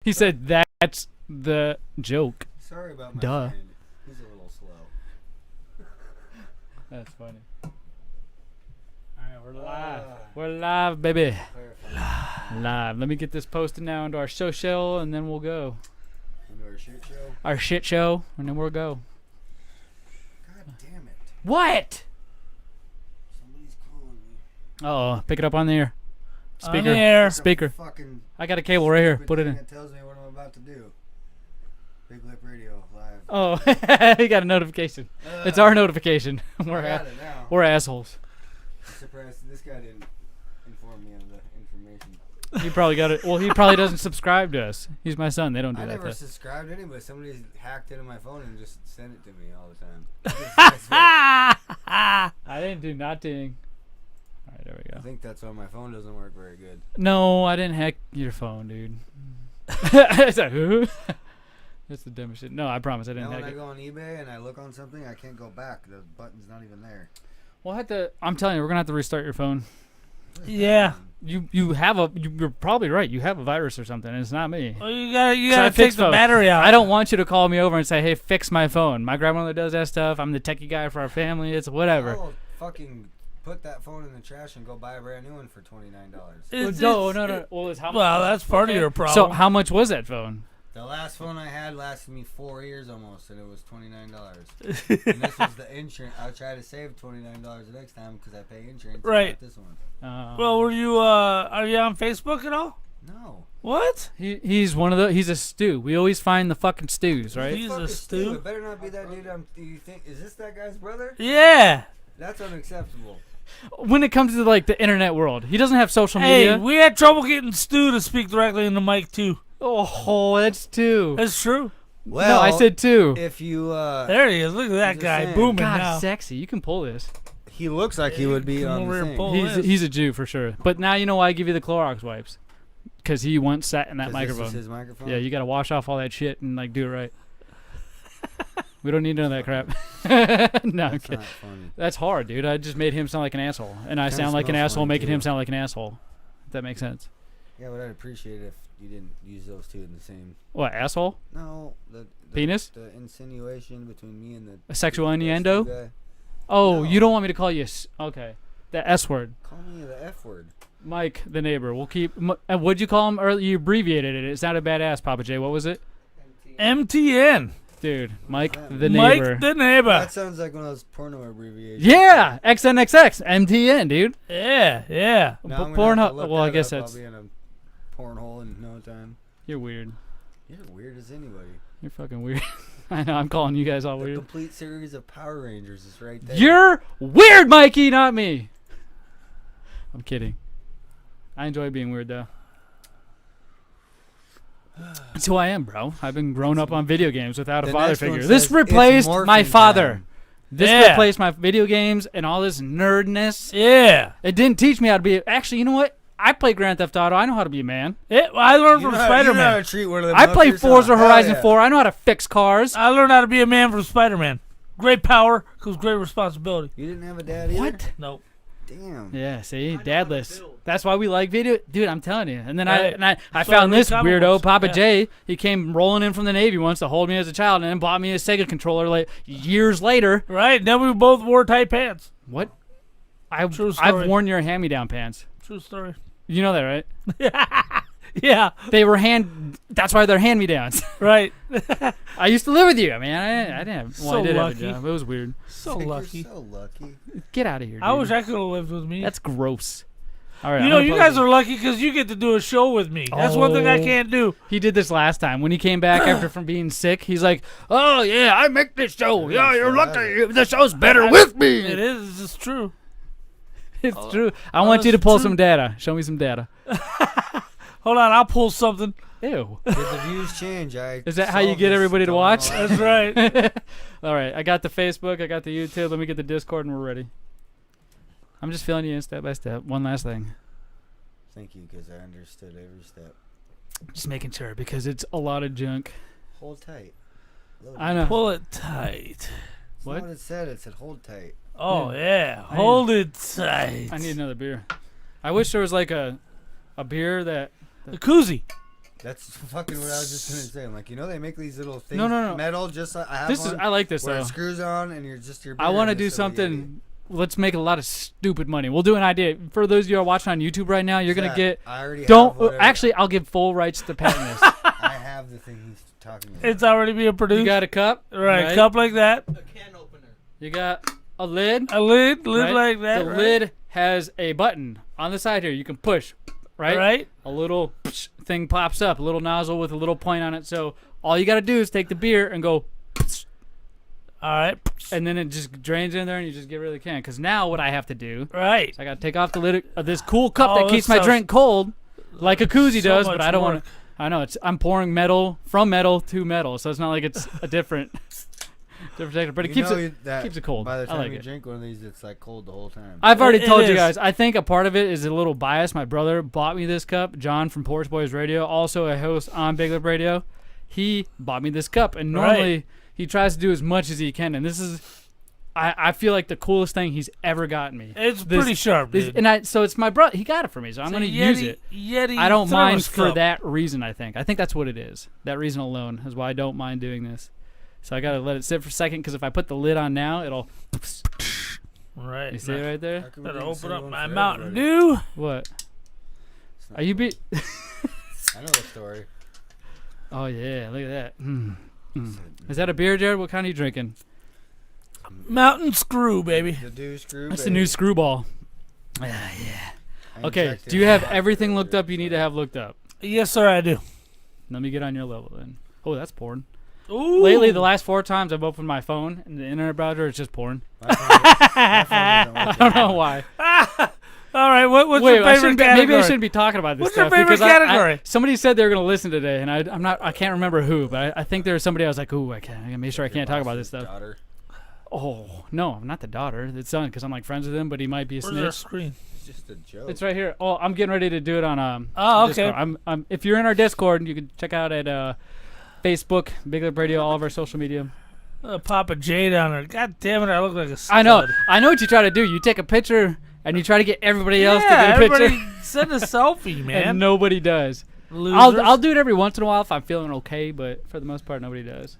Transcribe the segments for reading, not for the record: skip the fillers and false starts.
He said that's the joke. Sorry about my Duh. friend. He's a little slow. That's funny. All right, we're live. We're live, baby. Live. Let me get this posted now into our show, and then we'll go. Into our shit show? Our shit show, and then we'll go. God damn it. What? Somebody's calling me. Uh-oh. Pick it up on the air. Speaker. On the air. Speaker. Fucking I got a cable right here. Put it in. It tells me what I'm about to do. BigLipRadio live. Oh, he got a notification. It's our notification. We're I got it now. we're assholes. I'm surprised this guy didn't inform me of the information. He probably got it. Well, he probably doesn't subscribe to us. He's my son. They don't do I that. never to- subscribed to anybody. Somebody's hacked into my phone and just sent it to me all the time. I didn't do nothing. All right, there we I go. think that's why my phone doesn't work very good. No, I didn't hack your phone, dude. It's like, who? That's the dumbest shit. No, I promise I didn't Now when hack I it. go on eBay and I look on something, I can't go back. The button's not even there. We'll have to. I'm telling you, we're gonna have to restart your phone. Yeah. You're probably right. You have a virus or something, and it's not me. Well, you gotta So I take fixed the phone. battery out. I don't want you to call me over and say, "Hey, fix my phone." My grandmother does that stuff. I'm the techie guy for our family. It's whatever. I'll fucking put that phone in the trash and go buy a brand new one for $29. No. Well, it's how much? Well, that's part of your problem. So how much was that phone? The last phone I had lasted me 4 years almost, and it was $29. And this was the insurance. I'll try to save $29 the next time because I pay insurance. Right. This one. Well, are you on Facebook at all? No. What? He's one of the. He's a stew. We always find the fucking stews, right? He's Fuck a is stew. It better not be that dude. You think is this that guy's brother? Yeah. That's unacceptable. When it comes to like the internet world, he doesn't have social Hey, media. we had trouble getting Stu to speak directly in the mic too. Oh, that's two. That's true. No, I said two. If you There he is. Look at that just guy saying. booming God, now. sexy. You can pull this. he looks like he would be Come on over the here and thing. pull. He's a Jew for sure. But now you know why I give you the Clorox wipes. Because he once sat in that 'Cause microphone. This is his microphone. Yeah, you got to wash off all that shit and like do it right. We don't need none of that crap. No, I'm That's kidding. not funny. That's hard, dude. I just made him sound like an asshole, and I Kinda sound like an smells asshole, funny, making him too. sound like an asshole. If that makes sense. Yeah, but I'd appreciate it if you didn't use those two in the same. What, asshole? No, the Penis? The insinuation between me and the A sexual the innuendo? guy. Oh, No. you don't want me to call you? Okay, the S word. Call me the F word. Mike, the neighbor. We'll keep. What'd you call him earlier? You abbreviated it. It sounded badass, Papa J. What was it? MTN. Dude, Mike, the neighbor. Mike the neighbor. That sounds like one of those porno abbreviations. Yeah, XNXX, MTN, dude. Yeah. Now I'm gonna have to Pornhub. look Well, I that guess up. that's. I'll be in a pornhole in no time. You're weird. You're weird as anybody. You're fucking weird. I know. I'm calling you guys all The weird. complete series of Power Rangers is right there. You're weird, Mikey, not me. I'm kidding. I enjoy being weird though. That's who I am, bro. I've been grown up on video games without a The father next one figure. says This it's replaced my morphin' father. time. This Yeah. replaced my video games and all this nerdness. Yeah. It didn't teach me how to be. Actually, you know what? I play Grand Theft Auto. I know how to be a man. I learned You from know how- you know how Spider-Man. to treat one of them I play hookers, Forza huh? Hell Horizon yeah. 4. I know how to fix cars. I learned how to be a man from Spider-Man. Great power comes great responsibility. You didn't have a dad either? What? Nope. Damn. Yeah, see, dadless. That's why we like video, dude. I'm telling you. And then Right. I So found I read this comic weirdo, books. Papa Yeah. J. He came rolling in from the Navy once to hold me as a child, and then bought me a Sega controller like years later. Right. Then we both wore tight pants. What? True I've story. worn your hand-me-down pants. True story. You know that, right? Yeah. They were That's why they're hand-me-downs. Right. I used to live with you. I mean, I didn't have. Well, So I did lucky. have a job. It was weird. So You're lucky. so lucky. Get out of here. Dude. I wish I could have lived with me. That's gross. All right. You I'm know, gonna you post guys it. are lucky because you get to do a show with me. That's one thing I Oh. can't do. He did this last time when he came back after from being sick. He's like, "Oh yeah, I make this show. Yeah, you're lucky. The show's better with me." It is. It's just true. It's true. I want you to it's pull true. some data. Show me some data. Hold on, I'll pull something. Ew. Did the views change? Is that how you get everybody to watch? That's right. All right. I got the Facebook. I got the YouTube. Let me get the Discord, and we're ready. I'm just filling you in step by step. One last thing. Thank you, because I understood every step. Just making sure because it's a lot of junk. Hold tight. Load I it. know. Pull it tight. That's What? not what it said. It said hold tight. Oh, yeah. I Hold it tight. I need another beer. I wish there was like a beer that A koozie. That's fucking what I was just gonna say. I'm like, they make these little things. No. Metal, just like I have one. I like this where though. it screws on, and you're just your. I want to do something. Let's make a lot of stupid money. We'll do an idea. For those of you who are watching on YouTube right now, you're going to get... I already Actually, I'll give full rights to patent this. I have the thing he's talking about. It's already being produced. You got a cup? Right, cup like that. A can opener. You got a lid? A lid right? like that. The lid has a button on the side here. You can push, right? Right. A little thing pops up, a little nozzle with a little point on it. So all you got to do is take the beer and go... All right. And then it just drains in there, and you just get rid of the can. Because now what I have to do, right? is I got to take off the lid of this cool cup that keeps my drink cold, like a koozie does. But I don't want to. I know I'm pouring metal from metal to metal, so it's not like it's a different texture. But it keeps it cold. By the time you it. drink one of these, it's like cold the whole time. I've already told you guys. I think a part of it is a little bias. My brother bought me this cup. John from Porch Boys Radio, also a host on BigLipRadio. He bought me this cup, and normally. He tries to do as much as he can, and this is, I feel like the coolest thing he's ever gotten me. It's pretty sharp, dude. So it's my brother. He got it for me, so I'm going to use it. Yeti I don't mind for that reason, I think. I think that's what it is. That reason alone is why I don't mind doing this. So I got to let it sit for a second, because if I put the lid on now, it'll... Right. You see it right there? Gotta open up my Mountain Dew. What? Are you I know the story. Oh, yeah. Look at that. Is that a beer, Jared? What kind are you drinking? Mountain Screw, baby. The Dew Screw. That's the new Screwball. Yeah. Okay. Do you have everything looked up you need to have looked up? Yes, sir, I do. Let me get on your level then. Oh, that's porn. Ooh. Lately, the last 4 times I've opened my phone and the internet browser, it's just porn. My phone I don't know why. All right, what's your favorite category? Maybe I shouldn't be talking about this What's stuff. What's your favorite category? Somebody said they were going to listen today, and I can't remember who, but I think there was somebody I was like, ooh, I gotta make sure I can't talk about this stuff. Daughter. Oh, no, I'm not the daughter. The son, because I'm like friends with him, but he might be a Where's snitch. our screen? It's just a joke. It's right here. Oh, I'm getting ready to do it on okay. Discord. If you're in our Discord, you can check out at Facebook, BigLipRadio, all of our social media. Papa J down there. God damn it, I look like a stud. I know what you try to do. You take a picture and you try to get everybody else to get a picture. Send a selfie, man. And nobody does. Losers. I'll do it every once in a while if I'm feeling okay, but for the most part, nobody does.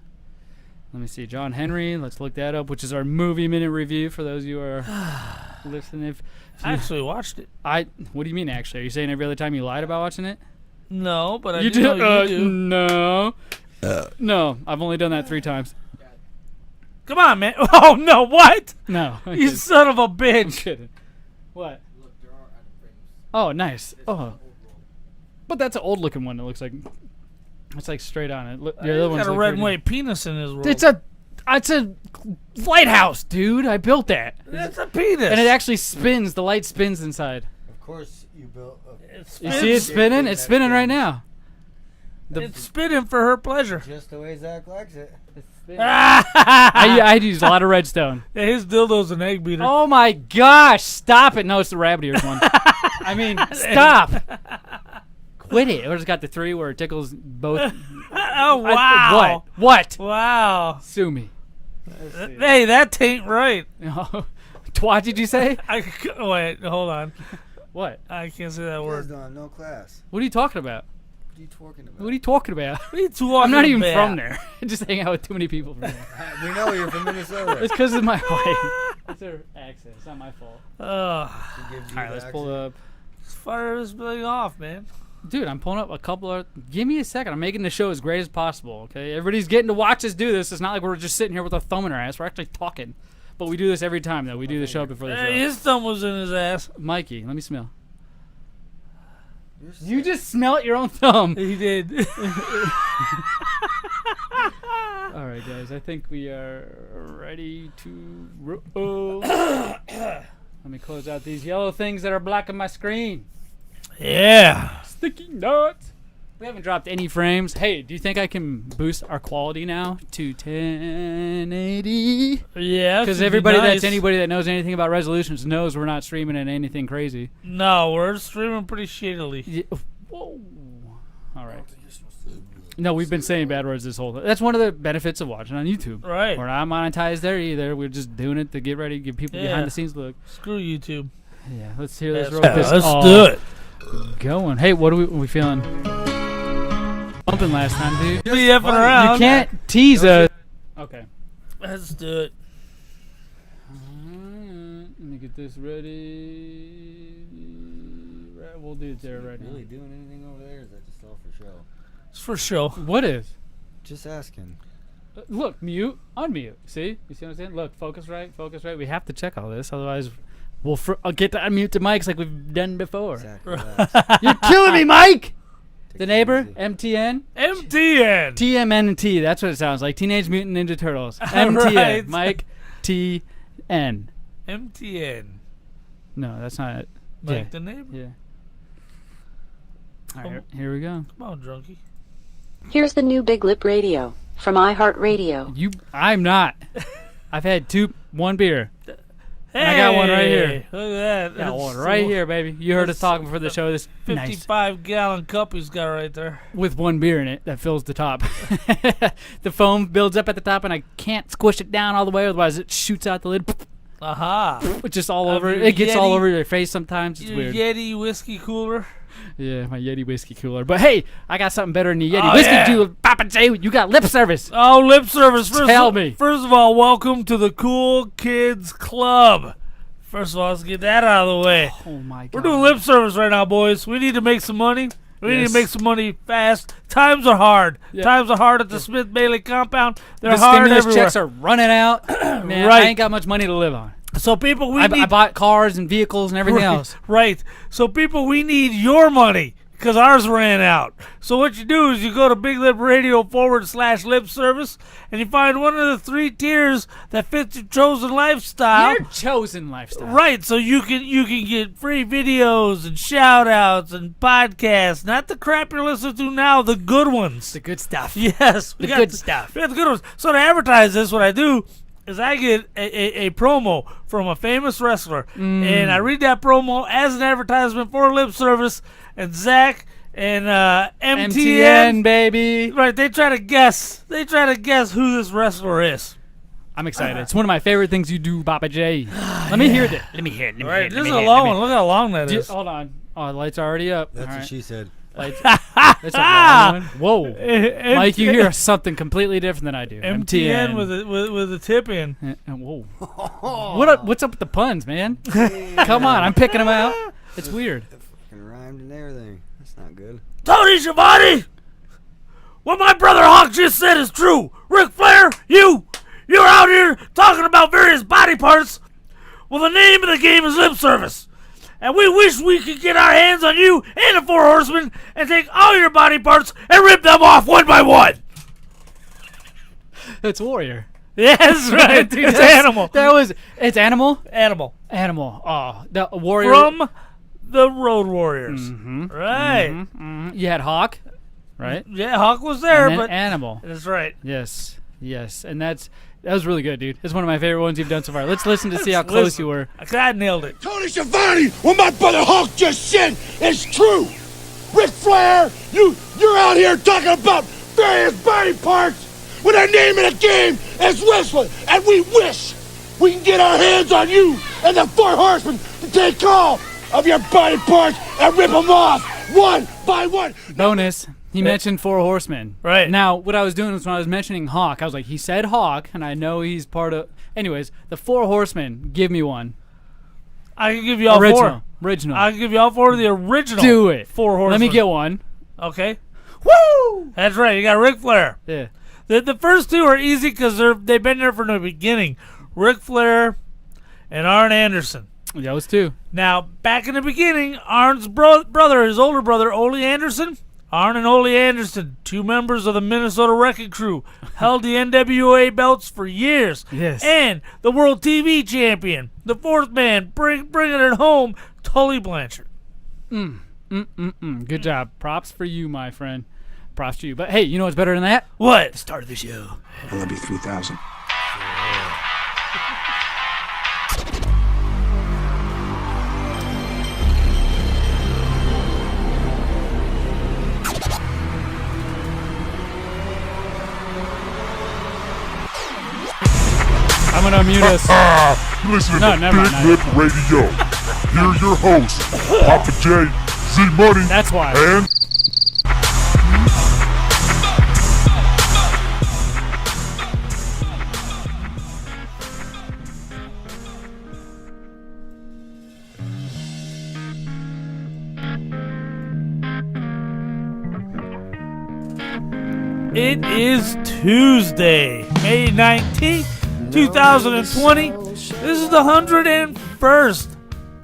Let me see. John Henry, let's look that up, which is our movie minute review for those of you who are listening. I actually watched it. What do you mean, actually? Are you saying every other time you lied about watching it? No, but you know you do. No. No, I've only done that 3 times. Come on, man. Oh, no, what? No. You son of a I'm bitch. kidding. What? Oh, nice. Oh. But that's an old-looking one. It looks like it's like straight on it. Look, the other one's got a like red and white penis in his world. It's a lighthouse, dude. I built that. That's a penis. And it actually spins. The light spins inside. Of course, you built. You see it spinning? It's spinning right now. It's spinning for her pleasure. Just the way Zach likes it. I use a lot of redstone. Yeah, his dildo's an egg beater. Oh my gosh! Stop it! No, it's the rabbit ears one. I mean, stop! Quit it! Or it's got the 3 where it tickles both. Oh wow! What? Wow! Sue me. Hey, that ain't right. Twat? Did you say? Wait, hold on. What? I can't say that You guys word. don't have no class. What are you talking about? What are you talking about? What are you talking about? What are you talking I'm not even about? from there. I just hang out with too many people from there. We know you're from Minnesota. It's because of my wife. It's her accent. It's not my fault. Ugh. She gives you All right, the let's pull accent. up. Let's fire this thing off, man. Dude, I'm pulling up a couple of... Give me a second. I'm making the show as great as possible, okay? Everybody's getting to watch us do this. It's not like we're just sitting here with our thumb in our ass. We're actually talking. But we do this every time, though. We do the show before the show. His thumb was in his ass. Mikey, let me smell. You just smelt your own thumb. He did. All right, guys. I think we are ready to roll. Let me close out these yellow things that are blocking my screen. Yeah. Sticky nuts. We haven't dropped any frames. Hey, do you think I can boost our quality now to 1080? Yeah. Because everybody that's anybody that knows anything about resolutions knows we're not streaming at anything crazy. No, we're streaming pretty shadily. Yeah. Whoa. All right. No, we've been saying bad words this whole time. That's one of the benefits of watching on YouTube. Right. We're not monetized there either. We're just doing it to get ready, give people behind the scenes look. Screw YouTube. Yeah, let's hear this. Let's Let's do it. Going. Hey, what are we feeling? bumping last time, dude. Be effing around. You can't tease us. Okay. Let's do it. Let me get this ready. Right, we'll do it there ready. Really doing anything over there? Or is that just all for show? It's for show. What is? Just asking. Look, mute, unmute. See? You see what I'm saying? Look, focus right. We have to check all this, otherwise I'll get to unmute the mics like we've done before. Exactly. You're killing me, Mike! Take The it neighbor, easy. MTN? MTN. TMNT, that's what it sounds like. Teenage Mutant Ninja Turtles. MTN. Right. Mike TN. MTN. No, that's not it. Like the neighbor. Yeah. All right, here we go. Come on, drunkie. Here's the new BigLipRadio from iHeartRadio. I'm not. I've had one beer. I got one right here. Look at that. Got one right here, baby. You heard us talking before the show. This 55-gallon cup he's got right there. with one beer in it that fills the top. The foam builds up at the top, and I can't squish it down all the way, otherwise it shoots out the lid. Aha. It's just all over. your It gets all Yeti- over your face sometimes. It's Your weird. Yeti whiskey cooler. Yeah, my Yeti whiskey cooler. But hey, I got something better than the Yeti Oh, whiskey yeah. cooler. Papa J, you got lip service. Oh, lip service. Tell me. First of all, welcome to the Cool Kids Club. First of all, let's get that out of the way. Oh my God. We're doing lip service right now, boys. We need to make some money. We need Yes. to make some money fast. Times are hard. Yeah. Times are hard at the Smith Bailey compound. They're The hard stimulus everywhere. checks are running out. Man, Right. I ain't got much money to live on. So people, we I need bought cars and vehicles and everything else. Right. So people, we need your money because ours ran out. So what you do is you go to BigLipRadio /lip service and you find one of the 3 tiers that fits your chosen lifestyle. Your chosen lifestyle. Right, so you can get free videos and shout outs and podcasts, not the crap you're listening to now, the good ones. The good stuff. Yes, The good stuff. We got the good ones. So to advertise this, what I do is I get a promo from a famous wrestler, and I read that promo as an advertisement for lip service, and Zach and MTN, MTN, baby. right? They try to guess who this wrestler is. I'm excited. It's one of my favorite things you do, Papa J. Let me hear that. Let me hear it. Right, this is a long one. Look how long that is. Hold on. Oh, the lights are already up. That's All what right. she said. Lights. That's a long one. Whoa. Mike, you MTN hear something completely different than I do. MTN with a tip in. Whoa. What's up with the puns, man? Come on, I'm picking them out. It's weird. Fucking rhymed and everything. That's not good. Tony Schiavone, what my brother Hawk just said is true. Ric Flair, you're out here talking about various body parts. Well, the name of the game is lip service. And we wish we could get our hands on you and the 4 Horsemen and take all your body parts and rip them off one by one. It's Warrior. Yes, right. Dude, It's that's- Animal. It's Animal? Animal. Animal. Oh, the Warrior. From the Road Warriors. Mhm. Right. Mhm. You had Hawk, right? Yeah, Hawk was there, And then but Animal. that's right. Yes. And that was really good, dude. It's one of my favorite ones you've done so far. Let's listen to see how close Listen. you were. I nailed it. Tony Schiavone, what my brother Hulk just said is true. Ric Flair, you're out here talking about various body parts when our name in the game is wrestling, and we wish we can get our hands on you and the 4 Horsemen to take all of your body parts and rip them off one by one. Bonus. He mentioned 4 Horsemen. Right. Now, what I was doing was when I was mentioning Hawk, I was like, he said Hawk, and I know he's part of... Anyways, the 4 Horsemen, give me one. I can give you all Original. 4. Original. I can give you all 4 of the original. Do it. 4 Horsemen. Let me get one. Okay. Woo! That's right. You got Ric Flair. Yeah. The first 2 are easy because they've been there from the beginning. Ric Flair and Arn Anderson. Those 2. Now, back in the beginning, Arn's brother, his older brother, Ole Anderson, Arn and Ole Anderson, 2 members of the Minnesota Wrecking Crew, held the NWA belts for years. Yes. And the World TV Champion, the 4th man, bringing it home, Tully Blanchard. Good job. Props for you, my friend. Props to you. But hey, you know what's better than that? What? Start of the show. I love you 3,000. I'm going to unmute us. Listen No, to never mind, Big Lip Radio. Here's your host, Papa J, Z Money, That's why. and It is Tuesday, May 19th, 2020. This is the 101st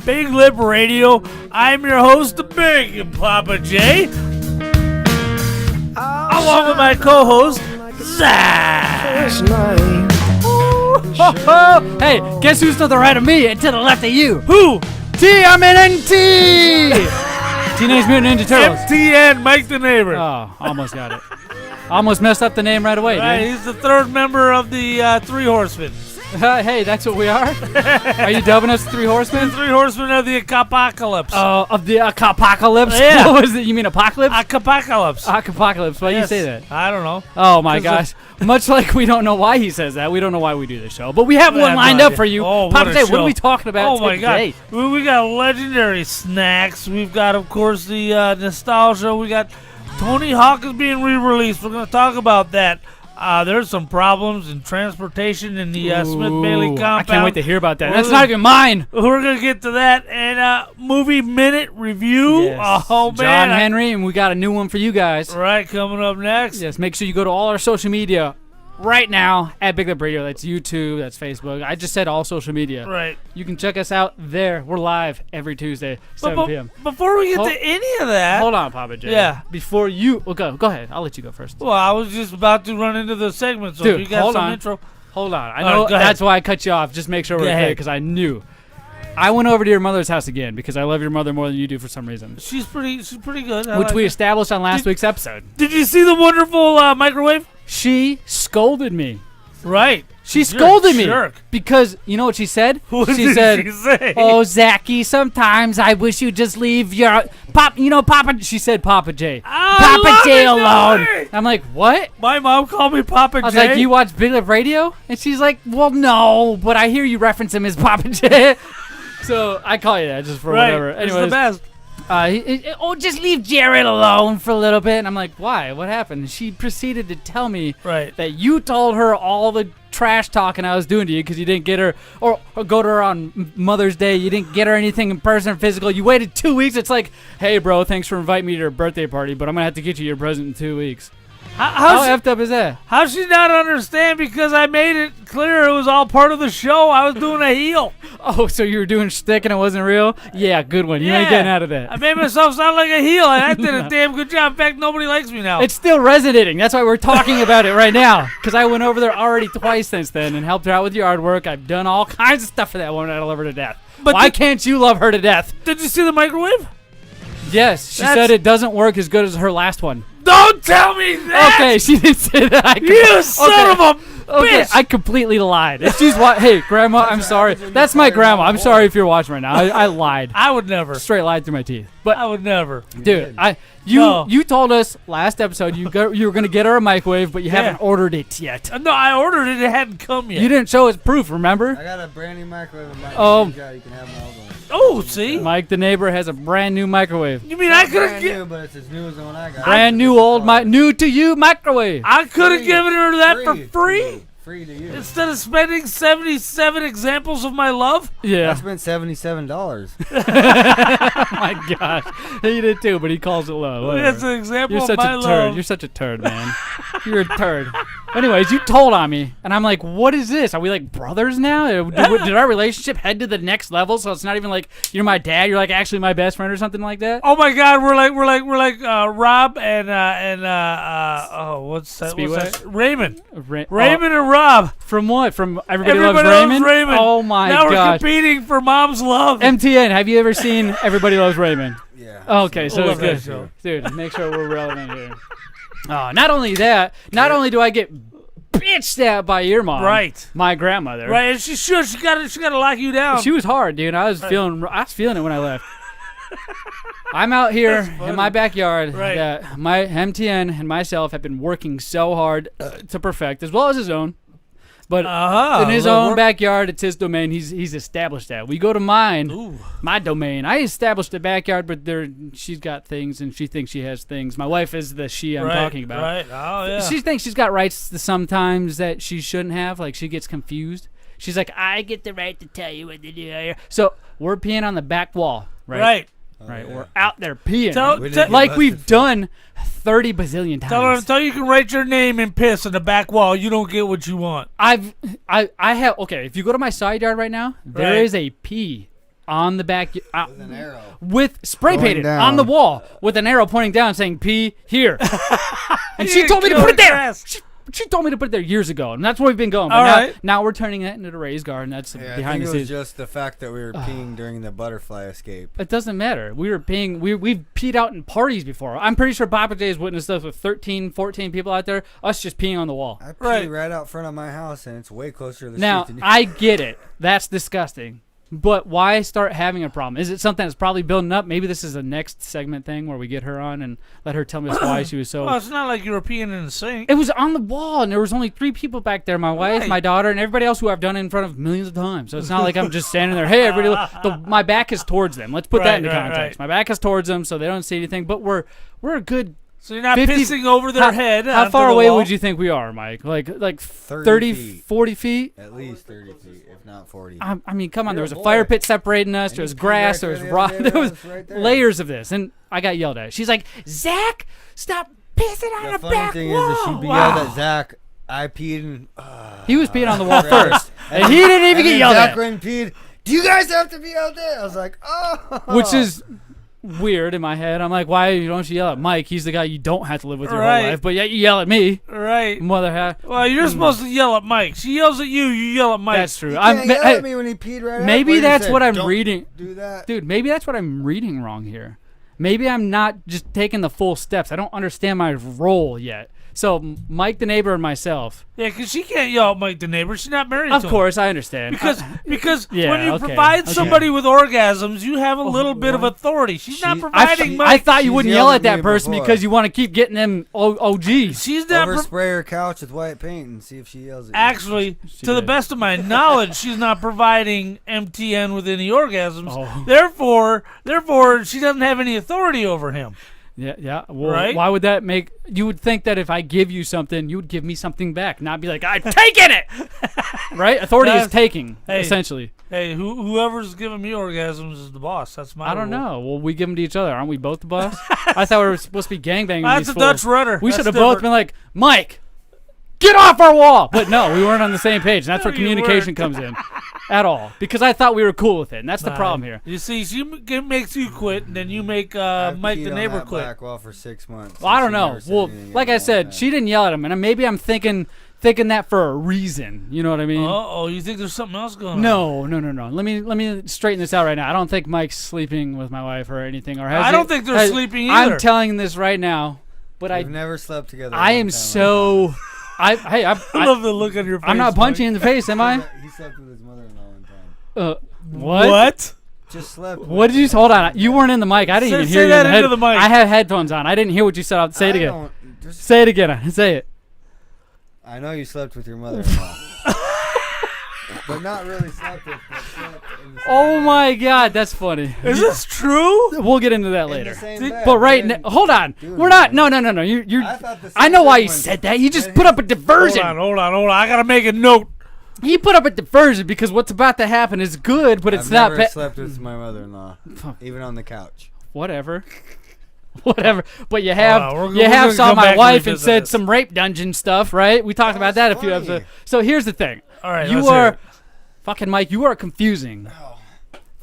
Big Lip Radio. I'm your host, the Big Papa J. Along with my co-host, Zach. Hey, guess who's to the right of me and to the left of you? Who? TMNT! Teenage Mutant Ninja Turtles. MTN, Mike the Neighbor. Oh, almost got it. Almost messed up the name right away, Right, dude. he's the third member of the Three Horsemen. Hey, that's what we are? Are you dubbing us Three Horsemen? The Three Horsemen of the Apocalypse. Oh, of the apocalypse? Yeah. What was it? You mean apocalypse? Apocalypse. Apocalypse. Why do you Yes. say that? I don't know. Oh, my 'Cause gosh. Much like we don't know why he says that. We don't know why we do this show. But we have I one have lined no up idea. for you. Oh, Papa what a J, what show. are we talking about Oh, my today? God. We got legendary snacks. We've got, of course, the nostalgia. We got Tony Hawk is being re-released. We're going to talk about that. There's some problems in transportation in the Smith-Bailey Ooh, compound. I can't wait to hear about that. We're That's gonna- not even mine. We're going to get to that. And movie minute review. Yes. Oh, John man. Henry, and we got a new one for you guys. Right, coming up next. Yes, make sure you go to all our social media right now at Big Lip Radio. That's YouTube, that's Facebook. I just said all social media. Right. You can check us out there. We're live every Tuesday, 7 But p.m. before we get Hold- to any of that. Hold on, Papa J. Yeah. Before you, well, go ahead. I'll let you go first. Well, I was just about to run into the segment, so Dude, if you got hold some on. intro. Hold on. I All know right, go ahead. that's why I cut you off. Just make sure we're Go okay, ahead. because I knew. I went over to your mother's house again because I love your mother more than you do for some reason, She's pretty good. I which like we her. established on last Did- week's episode. Did you see the wonderful microwave? She scolded me. Right. She You're a scolded me jerk. because you know what she said? What she did said, she say? "Oh, Zachy, sometimes I wish you'd just leave your Papa." She said, "Papa J, I Papa love J it, alone." Dory. I'm like, "What?" My mom called me Papa J. I was like, "You watch Big Lip Radio?" And she's like, "Well, no, but I hear you reference him as Papa J." So I call you that just for right. whatever. It's the Anyways, best. just leave Jared alone for a little bit. And I'm like, "Why? What happened?" She proceeded to tell me Right. that you told her all the trash talking I was doing to you because you didn't get her or go to her on Mother's Day. You didn't get her anything in person or physical. You waited 2 weeks. It's like, hey, bro, thanks for inviting me to your birthday party, but I'm going to have to get you your present in 2 weeks. How effed up is that? How's she not understand? Because I made it clear it was all part of the show. I was doing a heel. Oh, so you were doing shtick and it wasn't real? Yeah, good one. You ain't getting out of that. I made myself sound like a heel, and I did a damn good job. In fact, nobody likes me now. It's still resonating. That's why we're talking about it right now. Because I went over there already twice since then and helped her out with yard work. I've done all kinds of stuff for that woman. I love her to death. But Why can't you love her to death? Did you see the microwave? Yes, she That's- said it doesn't work as good as her last one. Don't tell me that. Okay, she didn't say that. You son of a Okay, bitch. I completely lied. If she's hey, Grandma, I'm sorry. That's my grandma. I'm sorry if you're watching right now. I lied. I would never. Straight lied through my teeth. But I would never. dude, No. you told us last episode you were gonna get her a microwave, but you haven't ordered it yet. No, I ordered it. It hadn't come yet. You didn't show us proof, remember? I got a brand new microwave in my Oh. you can have my old one. Oh, see? Mike the neighbor has a brand new microwave. You mean I could have Brand new, but it's as new as the one I got. Brand new new to you microwave. I could have Free. given her that for Free. free Free to you. instead of spending 77 examples of my love. I Yeah. spent $77. Oh my gosh. He did too, but he calls it low. Whatever. That's an example You're of such my a turd. love. You're such a turd, man. You're a turd. Anyways, you told on me, and I'm like, what is this? Are we like brothers now? Did our relationship head to the next level? So it's not even like you're my dad. You're like actually my best friend or something like that. Oh my God, we're like Rob and what's that? Speedway? What's that? Raymond. Ra- Raymond and Rob. From what? From Everybody Everybody Loves loves Raymond? Raymond. Oh my now we're gosh. competing for mom's love. MTN, have you ever seen Everybody Loves Raymond? Yeah. Okay, so Love it's that show. good. Dude, make sure we're relevant here. Oh, not only that, not only do I get bitched at by your mom, Right. my grandmother. Right, and she should. She got to lock you down. She was hard, dude. I was feeling it when I left. I'm out here in my backyard Right. that my MTN and myself have been working so hard to perfect, as well as his own. But in his own backyard, it's his domain. He's established that. We go to mine, my domain. I established a backyard, but she's got things, and she thinks she has things. My wife is the she I'm talking about. Right. Oh yeah. She thinks she's got rights sometimes that she shouldn't have. Like, she gets confused. She's like, I get the right to tell you what to do here. So we're peeing on the back wall, right? Right. right? yeah. We're out there peeing. We didn't get like busted we've for done 30 bazillion times. Tell you can write your name and piss on the back wall. You don't get what you want. I have, okay, if you go to my side yard right now, there Right. is a pee on the back with an arrow. with spray Going painted down. on the wall with an arrow pointing down saying pee here. And she You're told me to killing put it there. grass. She told me to put it there years ago, and that's where we've been going. But All now, right. now we're turning that into the raised garden. That's Yeah, I behind think the it was scenes. just the fact that we were peeing during the butterfly escape. It doesn't matter. We were peeing. We've peed out in parties before. I'm pretty sure Papa J's witnessed us with 13, 14 people out there. Us just peeing on the wall. I pee Right. right out front of my house, and it's way closer to the Now, street than I get it. That's disgusting. But why start having a problem? Is it something that's probably building up? Maybe this is a next segment thing where we get her on and let her tell me why she was so... Well, it's not like you were peeing in the sink. It was on the wall, and there was only 3 people back there. My wife, Right. my daughter, and everybody else who I've done it in front of millions of times. So it's not like I'm just standing there, hey, everybody, my back is towards them. Let's put that into context. My back is towards them, so they don't see anything. But we're a good... So you're not 50 pissing over their head. How onto far the away wall? would you think we are, Mike? Like 30 30, feet. 40 feet? At least 30 feet, if not 40. I mean, come on. You're there a was a boy. fire pit separating us. And There you was peed grass. right There was there the rock. other day. There was It's right there. layers of this, and I got yelled at. She's like, Zach, stop pissing on The the funny back thing wall. is that she Wow. yelled at Zach. I peed and... He was peeing on the wall Right. first, and he didn't even and get then yelled Zach at, went and peed. Do you guys have to be out there? I was like, oh. which is weird in my head. I'm like, why don't you yell at Mike? He's the guy you don't have to live with your Right. whole life, but yet you yell at me. Right. Mother hat. Well, you're supposed to yell at Mike. She yells at you. You yell at Mike. That's true. You can't yell hey, at me when he peed right maybe out. What that's did he what say? I'm Don't reading. Do that. Dude, maybe that's what I'm reading wrong here. Maybe I'm not just taking the full steps. I don't understand my role yet. So Mike the neighbor and myself. Yeah, because she can't yell at Mike the neighbor. She's not married Of to him. course, I understand. Because Yeah, when you okay, provide okay. somebody with orgasms, you have a little bit of authority. She's not providing I Mike. thought you She's wouldn't yelled yell at at that me person before. because you want to keep getting them OGs. She's not Overspray her couch with white paint and see if she yells at you. actually, She to the did. best of my knowledge, she's not providing MTN with any orgasms. Oh. Therefore, she doesn't have any authority over him. Yeah. Well, Right? why would that make... You would think that if I give you something, you would give me something back, not be like, I've taken it! Right? Authority is That's- taking, hey. essentially. Hey, whoever's giving me orgasms is the boss. That's my I don't rule. know. Well, we give them to each other. Aren't we both the boss? I thought we were supposed to be gangbanging That's these a fools. Dutch rudder. We That's should have both different. been like, Mike, get off our wall! But no, we weren't on the same page. And that's where No, you communication weren't. comes in. At all. Because I thought we were cool with it. And that's the Nah. problem here. You see, she makes you quit, and then you make I've Mike peed the on neighbor that quit. back wall for 6 months. Well, I don't and she know. never said Well, anything like I about said, that. she didn't yell at him. And maybe I'm thinking that for a reason. You know what I mean? Uh-oh, you think there's something else going on? No. Let me straighten this out right now. I don't think Mike's sleeping with my wife or anything. Or has I he- don't think they're has- sleeping either. I'm telling this right now. But We've never slept together. I one am time. so... I love the look on your face. I'm not punching you in the face, am I? He slept with his mother-in-law one time. What? What? Just slept. What did you... Hold on. You weren't in the mic. I didn't even Say hear you. that in into the mic. I had headphones on. I didn't hear what you said. I'll say it again. Say it again. Say it. I know you slept with your mother-in-law. But not really slept with, but slept in the same Oh bed. my God, that's funny. Is this true? We'll get into that In the later. same Did- bed, But right didn't now, hold on. do We're not. anything. No. You're. I thought the I know why same he thing said was- that. He just Then put he- up a diversion. Hold on. I gotta make a note. He put up a diversion because what's about to happen is good, but it's I've not. never slept with my mother-in-law, even on the couch. Whatever. Whatever. But you have on, we're you have gonna saw come my back and wife and revisit said this. some rape dungeon stuff, right? We talked about that a few That's funny. episodes. So here's the thing. All right, You let's hear are it. fucking Mike. You are confusing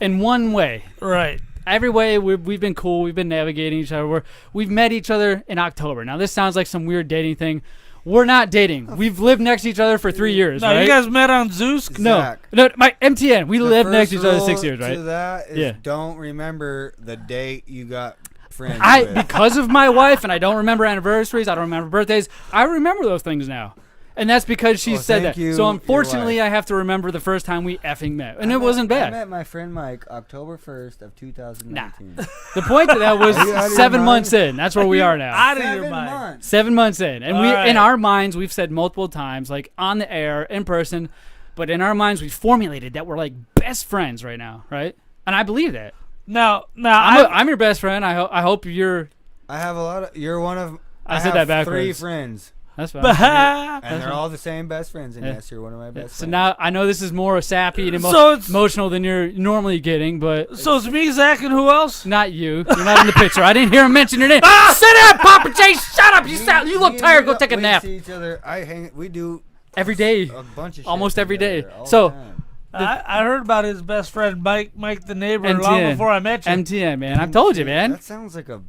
in one way. Right. Every way we've been cool. We've been navigating each other. We've met each other in October. Now this sounds like some weird dating thing. We're not dating. We've lived next to each other for 3 years, No, right? you guys met on Zeus. no, Zach. no, my MTN. We The lived next to first each other rule 6 years, To right? that is Yeah. don't remember the date you got friends with. Because of my wife, and I don't remember anniversaries. I don't remember birthdays. I remember those things now. And that's because she Well, said thank that. you, So your unfortunately, wife. I have to remember the first time we effing met, and I it met- wasn't I bad. met my friend Mike October 1st of 2019. The point to that was Are you out of your 7 mind? months in. That's where we are now. Out of your 7 mind. months. 7 months in, and All we right. in our minds we've said multiple times, like on the air, in person, but in our minds we formulated that we're like best friends right now, right? And I believe that. Now, I'm your best friend. I hope you're. I have a lot of. You're one of. I said have that 3 backwards. friends. That's fine. And they're all the same best friends. And yes, you're one of my best So friends. now I know this is more sappy and emotional than you're normally getting, but So it's me, Zach, and who else? not you. You're not in the picture. I didn't hear him mention your name. Sit down, Papa J. Shut up. You look tired. Go take a nap. We see each other. We do Every day. a bunch of shit Almost every day. together all the So time. I heard about his best friend, Mike the neighbor, MTN. long before I met you. MTN, man. I've told you, man. That sounds like a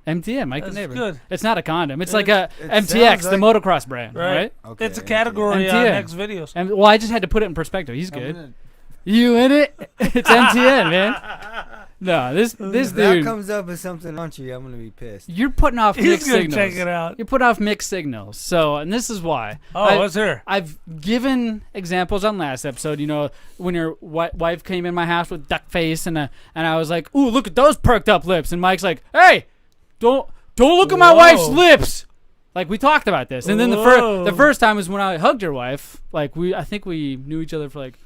MTN, Mike the That's neighbor. good. It's not a condom. It's like a it MTX, sounds the motocross brand, right? Okay, It's a category on MTN. next videos. And well, I just had to put it in perspective. He's I'm good. gonna- You in it? It's MTN, man. No, this If that dude. comes up as something raunchy, I'm gonna be pissed. You're putting off He's mixed gonna signals. check it out. You're putting off mixed signals. So, and this is why. Oh, let's hear. I've given examples on last episode. You know, when your wife came in my house with duck face, and I was like, "Ooh, look at those perked up lips," and Mike's like, "Hey, don't look at my wife's lips." Like we talked about this, and then the first time was when I hugged your wife. Like I think we knew each other for like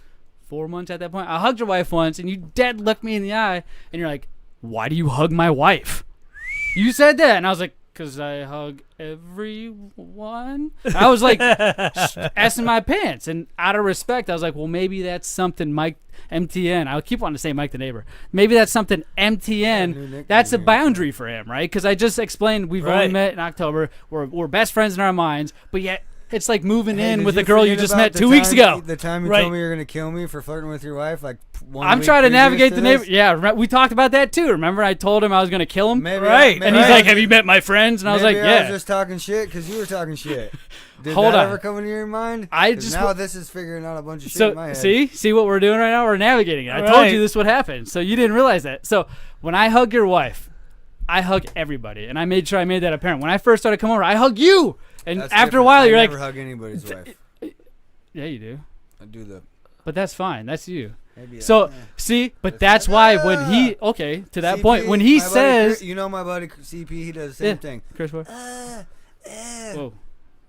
4 months at that point. I hugged your wife once, and you dead looked me in the eye, and you're like, "Why do you hug my wife?" You said that, and I was like, "Cause I hug everyone." I was like, s***ing my pants, and out of respect, I was like, "Well, maybe that's something Mike MTN." I keep wanting to say Mike the neighbor. Maybe that's something MTN. That's a boundary for him, right? Because I just explained we've only met in October. We're best friends in our minds, but yet. It's like moving in with a girl you just met 2 weeks ago. The time you told me you're gonna kill me for flirting with your wife, like I'm trying to navigate the neighbor. Yeah, we talked about that too. Remember, I told him I was gonna kill him. Maybe and he's like, "Have you met my friends?" And I was like, I "Yeah." was just talking shit because you were talking shit. Did Hold that on. ever come into your mind? Now this is figuring out a bunch of shit in my head. see what we're doing right now? We're navigating it. I told you this would happen, so you didn't realize that. So when I hug your wife, I hug everybody, and I made sure I made that apparent. When I first started coming over, I hug you. And That's after different. a while, you're I like, never hug anybody's wife. "Yeah, you do." I do the. But that's fine. That's you. Maybe So see, but that's why when he to that point when he says, you know, my buddy CP, he does the same thing. Chris, what? Whoa,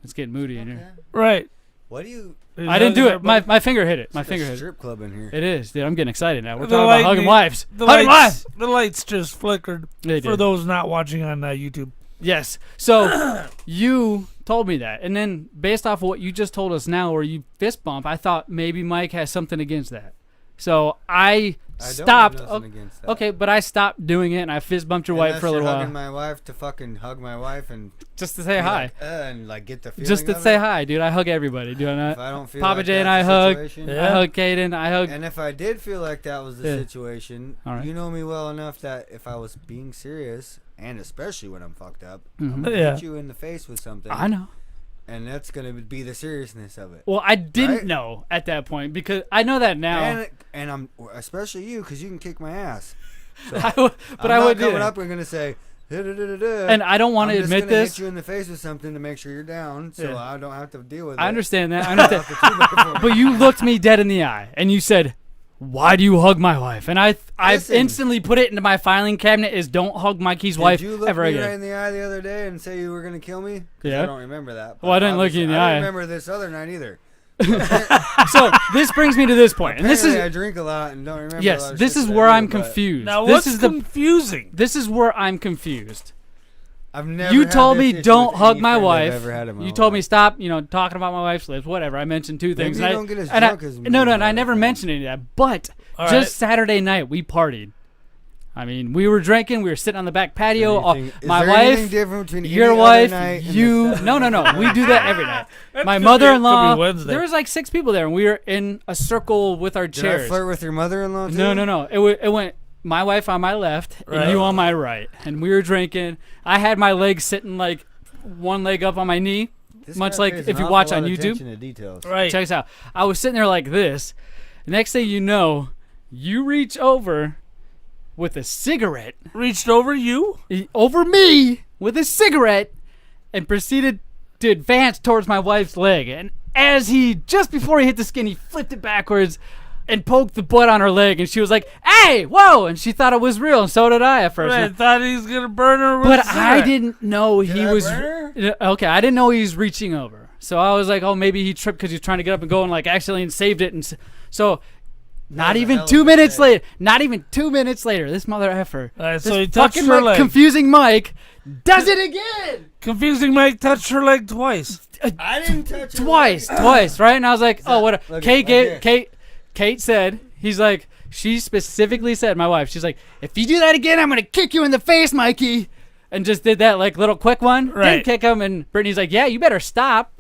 it's getting moody in here. Right. What do you? I didn't do it. My finger hit it. My It's finger like a hit it. strip club in here. It is, dude. I'm getting excited now. We're The talking about hugging lightning- wives. The Hugging wives. lights just flickered They for did. those not watching on YouTube. Yes. So you told me that, and then based off of what you just told us now, where you fist bump, I thought maybe Mike has something against that. So I stopped. Don't have nothing against that. Okay, but I stopped doing it, and I fist bumped your wife Unless for a little you're while, hugging my wife to fucking hug my wife and just to say hi. like, and like get the feeling. Just to of say it. hi, dude. I hug everybody, do I If not? I don't feel Papa like J and that's I the hug. situation- I hug Caden. I hug. And if I did feel like that was the Yeah. situation, All right. you know me well enough that if I was being serious, and especially when I'm fucked up, Mhm. I'm gonna Yeah. hit you in the face with something. I know. And that's gonna be the seriousness of it. Well, I didn't Right? know at that point because I know that now. And I'm especially you because you can kick my ass. So But I'm I not would do coming it. up and gonna say. Da-da-da-da-da. And I don't want to I'm just admit gonna this. hit you in the face with something to make sure you're down, so Yeah. I don't have to deal with it. I understand that. I understand. Off the 2x4. But you looked me dead in the eye and you said, "Why do you hug my wife?" And I Listen. instantly put it into my filing cabinet is don't hug Mikey's wife Did you look ever me again. right in the eye the other day and say you were gonna kill me? 'Cause Yeah. I don't remember that. Well, I didn't look you in the I eye. don't remember this other night either. So this brings me to this point, and this Apparently I is drink a lot and don't remember. a yes, lot of this shit is that I where do, I'm but confused. Now, this what's is the confusing? this is where I'm confused. I've never. You had told this me issue don't with hug any my friend I've wife. ever had in my You whole told me life. stop, talking about my wife's lips, whatever. I mentioned two things. Maybe and you don't get as and drunk as me, no, I motherfucker. never mentioned any of that. But All just right. Saturday night, we partied. I mean, we were drinking. We were sitting on the back patio. Is My there anything wife, different between your any wife, other night and you. the No. We do that every night. My could mother-in-law. be Wednesday. There was like 6 people there, and we were in a circle with our Did chairs. I flirt with your mother-in-law too? No. It went my wife on my left and Right. you on my right, and we were drinking. I had my legs sitting like one leg up on my knee, This much guy like pays if an you awful watch lot on of YouTube. attention to details. Right. Check this out. I was sitting there like this. The next thing you know, you reach over with a cigarette Reached over you? over me with a cigarette and proceeded to advance towards my wife's leg. And as just before he hit the skin, he flipped it backwards and poked the butt on her leg. And she was like, "Hey, whoa!" And she thought it was real, and so did I at first. I thought he was gonna burn her with But a cigarette. I didn't know he I was. burn Okay, I didn't know he was reaching over. So I was like, "Oh, maybe he tripped because he was trying to get up and go and like accidentally saved it." And so, not was a even hell of 2 a minutes save. later. Not even 2 minutes later, this mother effer, All right, this so he touched fucking her leg. confusing Mike, does it again. Confusing Mike touched her leg twice. I didn't touch it. Twice, right? And I was like, oh, what? Look Kate at- Kate said, he's like, she specifically said, my wife, she's like, if you do that again, I'm gonna kick you in the face, Mikey. And just did that like little quick one. Right. Didn't kick him, and Brittany's like, yeah, you better stop.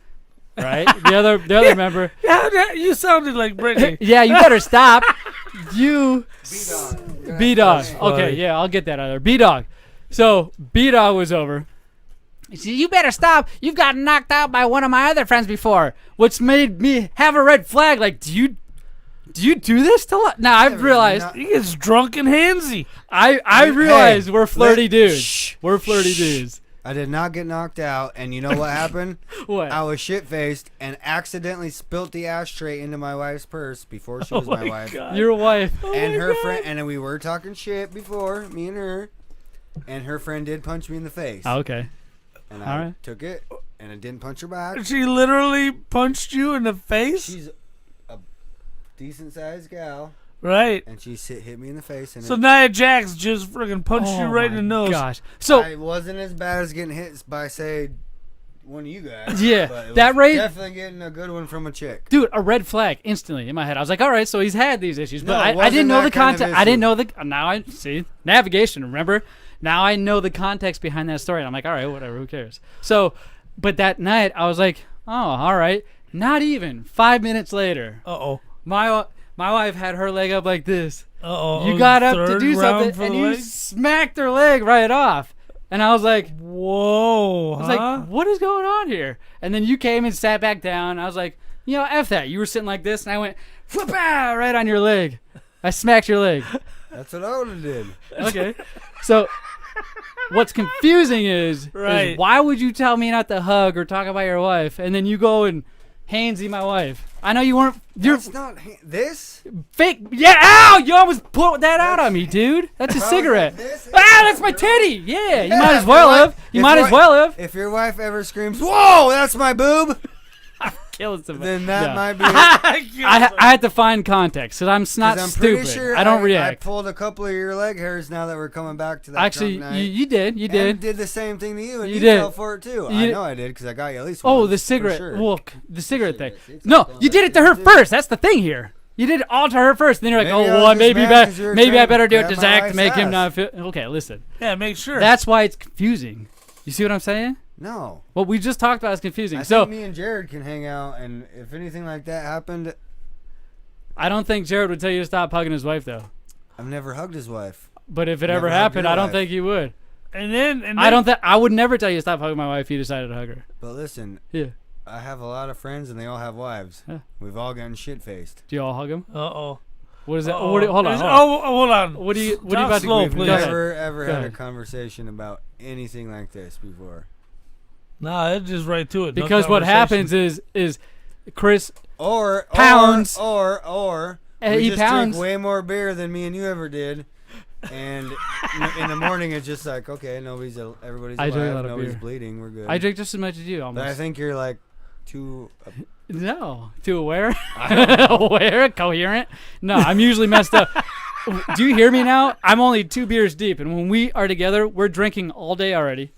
Right? The other member. Yeah, you sounded like Brittany. Yeah, you better stop. You B-Dog. B-Dog. funny. Okay, yeah, I'll get that out of there. B-Dog. So B-Dog was over. He said, you better stop. You've gotten knocked out by one of my other friends before, which made me have a red flag. Like, do you do this to? Now I've realized. He gets drunk and handsy. I realize we're flirty let- dudes. shh, We're flirty dudes. I did not get knocked out, and you know what happened? What? I was shit-faced and accidentally spilt the ashtray into my wife's purse before she was my wife. God. Your wife. And her friend, and then we were talking shit before, me and her, and her friend did punch me in the face. Oh, okay. And all I right. took it, and I didn't punch her back. She literally punched you in the face? She's a decent-sized gal, Right. and she hit me in the face. And So Nia Jax just friggin' punched you Oh right in the my nose. Gosh. So I wasn't as bad as getting hit by, say, one of you guys. Yeah, but it that was rate- definitely getting a good one from a chick. dude, a red flag instantly in my head. I was like, all right, so he's had these issues, but No, it I wasn't didn't know that the kind of context. I didn't issue. know the. Now I see navigation. Remember, now I know the context behind that story. And I'm like, all right, whatever, who cares? So, but that night I was like, oh, all right. Not even 5 minutes later, Uh-oh. my wife had her leg up like this. Uh-oh. You got up to Third do round something, for and the you leg? smacked her leg right off. And I was like, Whoa. I was like, what is going on here? And then you came and sat back down. I was like, you know, F that. You were sitting like this, and I went, whoop, right on your leg. I smacked your leg. That's what I would have did. Okay. So what's confusing is Right. why would you tell me not to hug or talk about your wife, and then you go and handsy my wife? I know you weren't. You're That's not this. fake. Yeah, ow! You almost put that out on me, dude. That's a If I was cigarette. like this, Ah, that's my titty. Yeah, you Yeah, might as if well your have. wife- You if might your as wi- well have. If your wife ever screams, "Whoa, that's my boob," Killing somebody. then that Yeah. might be. I had to find context because I'm not 'Cause I'm stupid. pretty sure I don't I react. pulled a couple of your leg hairs now that we're coming back to that Actually, drunk night. you did. You And did. did the same thing to you, and You you, did. fell for it too. You I did. know I did because I got you at least. Oh, once, the for cigarette. sure. Well, the cigarette thing. It's No, going you did it to back her too. first. That's the thing here. You did it all to her first. Then you're like, Maybe I oh, was well, just maybe mad 'cause you were maybe I trying to better do it to grab my Zach to wife's make him ass. not feel. Okay, listen. Yeah, make sure. That's why it's confusing. You see what I'm saying? No. What we just talked about is confusing. I So think me and Jared can hang out, and if anything like that happened, I don't think Jared would tell you to stop hugging his wife, though. I've never hugged his wife. But if it Never ever hugged happened, your I don't wife. think you would. and then I don't think I would never tell you to stop hugging my wife if you decided to hug her. But listen, Yeah. I have a lot of friends, and they all have wives. Yeah. We've all gotten shit faced. Do you all hug him? Uh-oh. What is that? Uh-oh. Hold on. There's- Hold on. hold on. What do you Talk about to slow, We've please. Go ahead. never ever Go had a ahead. conversation about anything like this before. Nah, it's just right to it. No Because what happens conversation. is Chris Or Pounds. Or we he just pounds. drink way more beer than me and you ever did. And in the morning, it's just like, okay, everybody's I drink a alive, lot of nobody's beer. bleeding, we're good. I drink just as much as you But I almost. think you're like too. No, too aware, aware, coherent. No, I'm usually messed up. Do you hear me now? I'm only 2 beers deep, and when we are together, we're drinking all day already.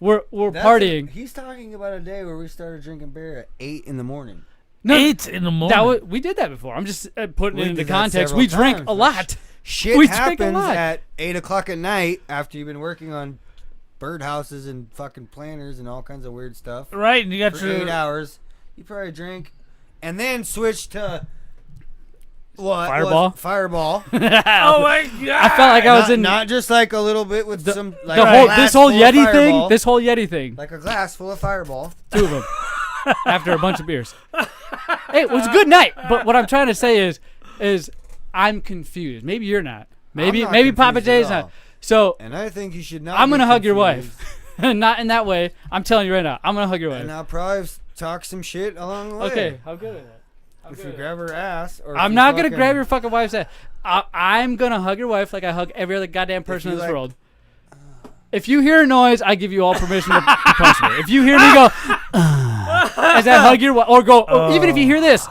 We're partying. He's talking about a day where we started drinking beer at 8 in the morning. No, 8 in the morning. we did that before. I'm just putting We it into did that context. several We drink times, a but lot. Shit We drink a happens lot. at 8 o'clock at night after you've been working on birdhouses and fucking planners and all kinds of weird stuff Right, and you got for your 8 hours. You probably drink and then switch to what? Fireball? Fireball. Oh my god! I felt like I was in not just like a little bit with some like the a whole glass this whole full of Yeti Fireball, thing. This whole Yeti thing. like a glass full of Fireball. 2 of them after a bunch of beers. Hey, it was a good night. But what I'm trying to say is I'm confused. Maybe you're not. Maybe I'm not maybe Papa confused J's at all. not. So And I think you should not. I'm be gonna hug your confused. wife. Not in that way. I'm telling you right now. I'm gonna hug your wife. And I'll probably talk some shit along the way. Okay, I'm good with that. If you grab her ass, or if I'm you not gonna fucking- grab your fucking wife's ass. I'm gonna hug your wife like I hug every other goddamn person you in this like- world. If you hear a noise, I give you all permission to punch her. If you hear me go, as I hug your wife, or go, or even if you hear this,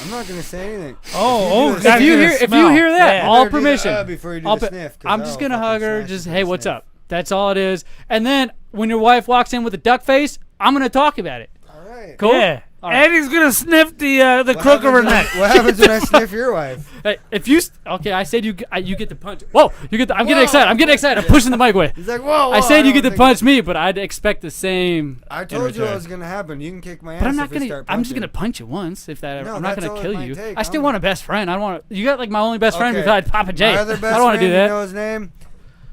I'm not gonna say anything. Oh, If you do if you hear that, Yeah. all better do the, permission. before you do I'll the pe- sniff. 'cause I'm I'll just gonna fucking hug her. smash Just you hey, for what's sniff. up? That's all it is. And then when your wife walks in with a duck face, I'm gonna talk about it. All right. Cool. Yeah. All right. And he's gonna sniff the crook of her neck. What happens when I sniff your wife? Hey, if you I said you get to punch. Whoa, you get. I'm getting excited. I'm getting excited. I'm pushing the mic away. He's like, whoa. I said you get to don't punch me, but I'd expect the same. I in told you return. what was gonna happen. You can kick my ass. But I'm not if we gonna. start I'm just punching. gonna punch you once. If that, No, I'm not that's gonna all it kill might you. take. I still want a best friend. I don't want. You got like my only best friend Okay. besides Papa Jay. My other best I don't want to do friend, that. You know his name?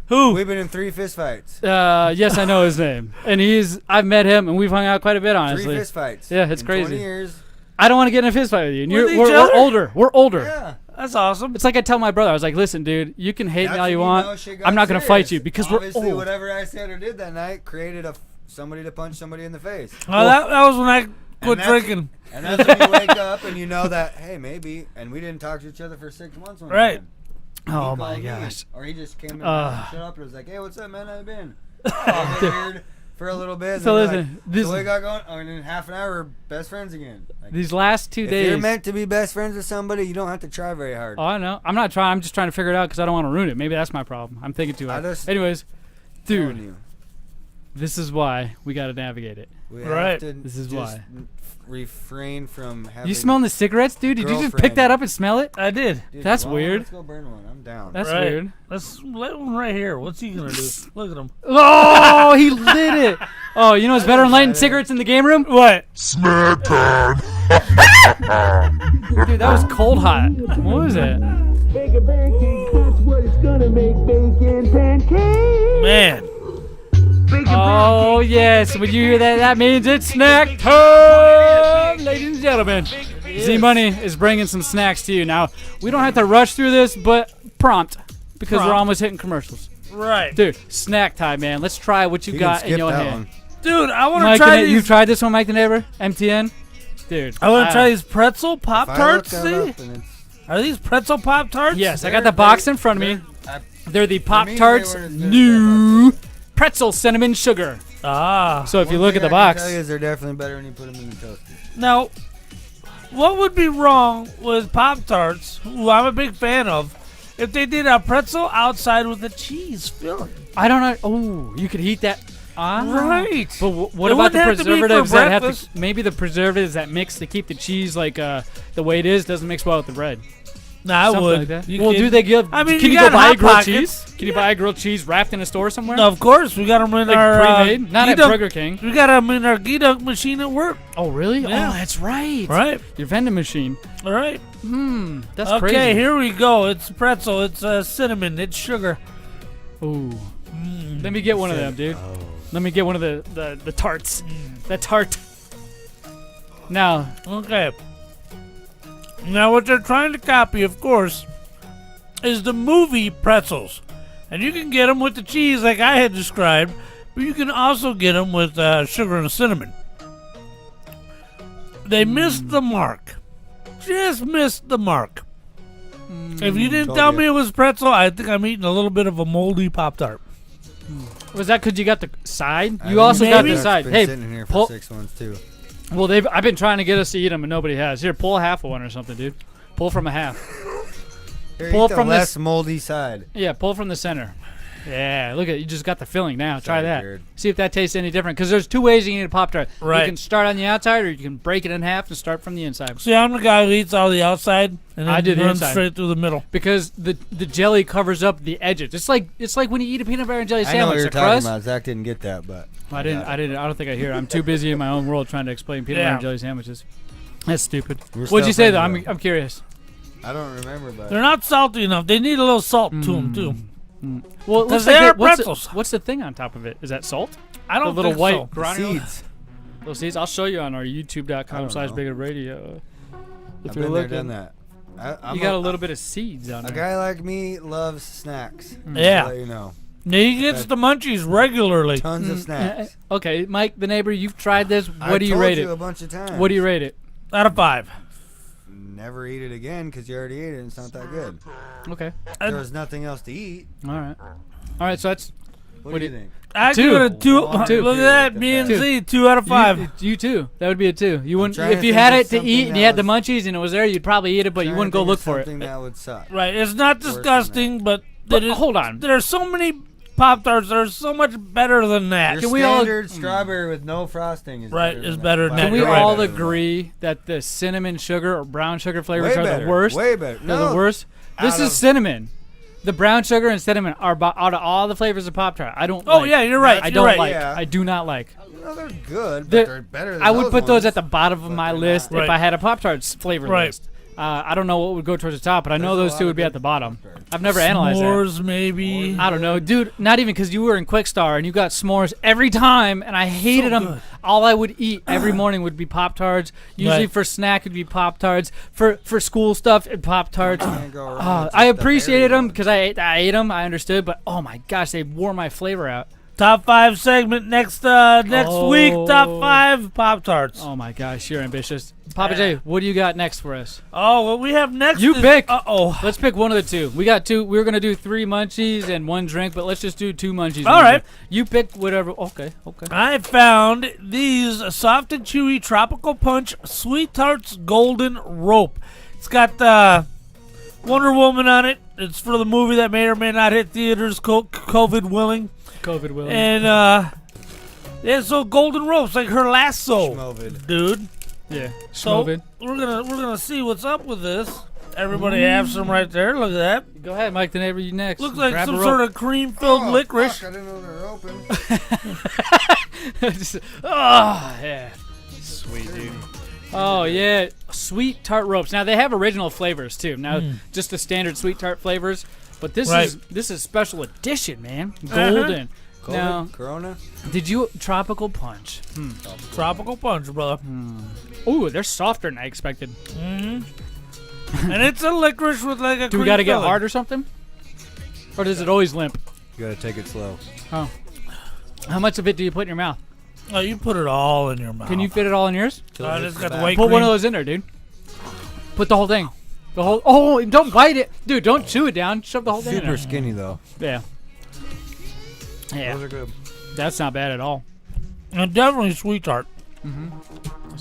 Who? We've been in 3 fist fights. Yes, I know his name, and I've met him, and we've hung out quite a bit. 3 Honestly, fist fights. Yeah, it's in crazy. 20 years. I don't want to get in a fist fight with you. And With each we're other? older. We're older. Yeah. That's awesome. It's like I tell my brother. I was like, listen, dude, you can hate me That's all you when want. know shit got I'm not gonna serious. fight you because Obviously, we're old. whatever I said or did that night created somebody to punch somebody in the face. Well, that was when I quit that's- drinking. And that's when you wake up and you know that, hey, maybe. And we didn't talk to each other for 6 months. One Right. time. Oh He my called me, gosh. or he just came in and shut up and was like, hey, what's up, man? How you been? Weird for a little bit. And So then listen, like, this- so we got going. And in half an hour, we're best friends again. Like, These last 2 if days. you're meant to be best friends with somebody, you don't have to try very hard. Oh, I know. I'm not trying. I'm just trying to figure it out because I don't want to ruin it. Maybe that's my problem. I'm thinking too hard. Anyways, Telling dude, you, this is why we got to navigate it. we Right. have to This is just why. refrain from having. You smelling the cigarettes, dude? Did you just pick girlfriend. that up and smell it? I did. Dude, That's well, weird. Let's go burn one. I'm down. That's Right. weird. Let's let one right here. What's he gonna do? Look at him. Oh, he lit it. Oh, you know what's better than lighting cigarettes in the game room? What? Smack time. Dude, that was cold hot. What was it? Man. Oh, yes. When you hear that, that means it's snack time, ladies and gentlemen. Z-Money is bringing some snacks to you. Now, we don't have to rush through this, but prompt, because we're Prompt. almost hitting commercials. Right. Dude, snack time, man. Let's try what you You got can in skip your that hand. one. Dude, I want to Mike, try you these. tried this one, Mike the Neighbor? MTN? Dude. I want to try these pretzel If I look Pop-Tarts. that See? up and it's- Are these pretzel Pop-Tarts? Yes, I got the box in front of me. They're the me, Pop-Tarts they weren't as good as new Pretzel Cinnamon Sugar. Ah. So if you One look at thing the I can box, tell you is they're definitely better when you put them in the toaster. Now, what would be wrong with Pop-Tarts, who I'm a big fan of, if they did a pretzel outside with a cheese filling? I don't know. Oh, you could heat that. Ah. Right. But what It about the wouldn't have to be for preservatives that have breakfast. to? Maybe the preservatives that mix to keep the cheese like the way it is doesn't mix well with the bread. Nah, I Something would. like that. You Well, can- do they give? I mean, can you you go got buy Hot grilled Pockets. cheese? Can you buy grilled cheese wrapped in a store somewhere? No, of course, we got them in like our pre-made, not at Geek-Dunk- Burger King. We got them in our Geek-Dunk machine at work. Oh, really? Yeah. Oh, that's right. Right. Your vending machine. All right. That's Okay, crazy. here we go. It's pretzel. It's cinnamon. It's sugar. Ooh. Let me get one of them, dude. Let me get one of the tarts. The tart. Now, Okay. Now, what they're trying to copy, of course, is the movie pretzels. And you can get them with the cheese like I had described, but you can also get them with sugar and cinnamon. They missed the mark. Just missed the mark. If you didn't Told tell you. me it was pretzel, I think I'm eating a little bit of a moldy Pop-Tart. was that because you got the side? I You think also got maybe. the side. Been Hey, sitting in here for pull, 6 months too. well, I've been trying to get us to eat them, and nobody has. Here, pull a half of one or something, dude. Pull from a half. Here, Pull eat the from less this- moldy side. Yeah, pull from the center. Yeah, look at you just got the filling now. Try Sorry, that. Jared. See if that tastes any different. Because there's 2 ways you can eat a Pop-Tart. Right. You can start on the outside, or you can break it in half and start from the inside. See, I'm the guy who eats all the outside and then I do the runs inside. straight through the middle. Because the jelly covers up the edges. It's like when you eat a peanut butter and jelly I know what sandwich. you're The talking crust. about. Zach didn't get that, but I don't think I hear it. I'm too busy in my own world trying to explain peanut butter Yeah. and jelly sandwiches. That's stupid. We're What'd you still say though? friends, I'm curious. I don't remember. But They're not salty enough. They need a little salt to them, too. Well, it 'Cause looks they like are what's pretzels. what's the thing on top of it? Is that salt? I don't the little think white so. granule. seeds. Little seeds. I'll show you on our I YouTube.com/BigLipRadio. don't Radio. If I've you're been there, looking, done that. I'm you got a little bit of seeds on A there. guy like me loves snacks. Yeah. To let you know. He gets the munchies regularly. Tons of snacks. Okay, Mike, the neighbor, you've tried this. I What do you told rate you it? a bunch of times. What do you rate it? Out of 5. Never eat it again because you already ate it and it's not that good. Okay. There was nothing else to eat. All right. All right. So that's What What do you do think? I Two. give it a 2. One, two. Look at that. Me and Two. Z, 2 out of 5. You too. That would be a 2. You wouldn't trying if to you think had of it to something eat and that you had the was- munchies and it was there. You'd probably eat it, but you Trying wouldn't to go think look of for it. Something that would suck. Right. It's not Worse than disgusting, but But hold on. there are so many Pop-Tarts are so much better than that. Your Can we all- standard strawberry with no frosting is Right, better is than better that. than Can that. we You're right. all agree that the cinnamon sugar or brown sugar flavors Way are better, the worst? way better. They're No, the worst. This out is of- cinnamon. The brown sugar and cinnamon are out of all the flavors of Pop-Tart. I don't. Oh, like. yeah, you're right. I You're don't right. like. Yeah. I do not like. No, they're good, but The- they're better than I would those put those ones. at the bottom of but my they're list not. if I had a Pop-Tarts flavor Right. list. I don't know what would go towards the top, but I know There's a those two lot would of be good at the bottom. Pop-Tarts. I've never analyzed that. S'mores, maybe. I don't know, dude. Not even because you were in Quick Star and you got s'mores every time, and I hated them. good. All I would eat every morning would be Pop-Tarts. Usually Right. for snack, it'd be Pop-Tarts. For school stuff, it'd Pop-Tarts. Can't go wrong with I just the appreciated berry them ones. because I ate them. I understood, but oh my gosh, they wore my flavor out. Top 5 segment next week. Top 5 Pop-Tarts. Oh my gosh, you're ambitious. Papa J, what do you got next for us? Oh, what we have next You is, pick. Uh-oh. Let's pick one of the two. We got two. We were gonna do 3 munchies and 1 drink, but let's just do 2 munchies. All one right. drink. You pick whatever. Okay. I found these soft and chewy Tropical Punch Sweet Tarts Golden Rope. It's got Wonder Woman on it. It's for the movie that may or may not hit theaters, COVID willing. COVID willing. And yeah, so Golden Ropes, like her lasso, Schmovid. dude. yeah. So Schmovid. we're gonna see what's up with this. Everybody have some right there. Look at that. Go ahead, Mike. The neighbor, you next. Looks like Grab some a sort rope. of cream-filled Oh, licorice. fuck, I didn't know they were open. Yeah. Sweet, dude. Oh yeah, sweet tart ropes. Now they have original flavors too. Now just the standard sweet tart flavors, but this Right. is special edition, man. Golden. COVID? Now, Corona? did you tropical punch? Tropical Punch, brother. Ooh, they're softer than I expected. And it's a licorice with like a Do we cream got to get filling. hard or something? Or does it always limp? You gotta take it slow. How much of it do you put in your mouth? Oh, you put it all in your mouth. Can you fit it all in yours? I just got the back. white Put cream. one of those in there, dude. Put the whole thing. The whole. Oh, don't bite it, dude. Don't chew it down. Shove the whole thing in Super there. skinny though. Yeah. Those Yeah. are good. That's not bad at all. And definitely sweet tart.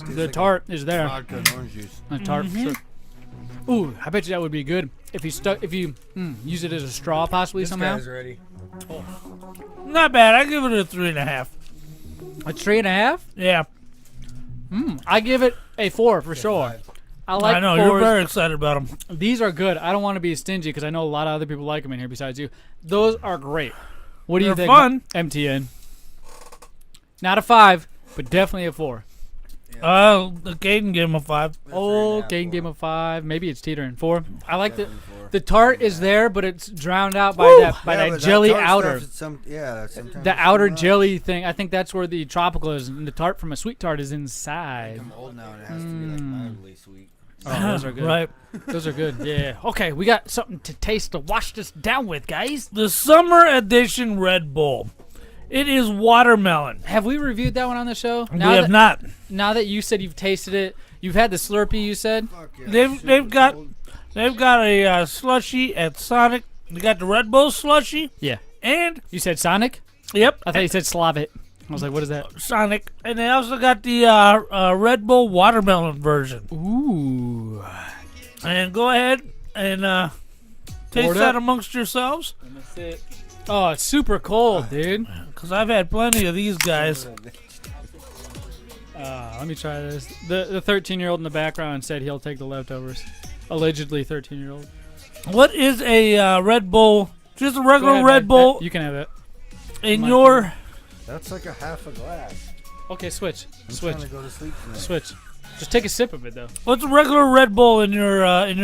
The tart is there. Vodka and orange juice. A tart. For sure. Ooh, I bet you that would be good if you use it as a straw possibly This somehow. guy's ready. Not bad. I give it a 3.5. A 3.5. Yeah, I give it a 4 for sure. I like I know 4s. you're very excited about them. These are good. I don't want to be stingy because I know a lot of other people like them in here besides you. Those are great. What do you They're think? fun. MTN. Not a 5, but definitely a 4. Caden gave him a 5. Oh, game game of 5. Maybe it's teetering 4. I like the tart is there, but it's drowned out by that jelly outer. The outer jelly thing. I think that's where the tropical is, and the tart from a sweet tart is inside. I'm old now and it has to be like mildly sweet. Oh, those are good. Right. Those are good. Yeah. Okay, we got something to taste to wash this down with, guys. The summer edition Red Bull. It is watermelon. Have we reviewed that one on the show? We have not. Now that you said you've tasted it, you've had the Slurpee. You said. Fuck yeah. They've got a slushy at Sonic. They got the Red Bull slushy. Yeah. And You said Sonic. yep, I thought you said Slavit. I was like, what is that? Sonic. And they also got the Red Bull watermelon version. Ooh. And go ahead and taste Pour it that up. amongst yourselves. That's it. Oh, it's super cold, dude. Because I've had plenty of these guys. Let me try this. The 13-year-old in the background said he'll take the leftovers. Allegedly 13-year-old. What is a Red Bull? Just a Go regular ahead, Red Mike. Bull You can have it. in Mike. your... That's like a half a glass. Okay, switch. I'm Switch. trying to go to sleep tonight. Switch. Just take a sip of it, though. What's a regular Red Bull in your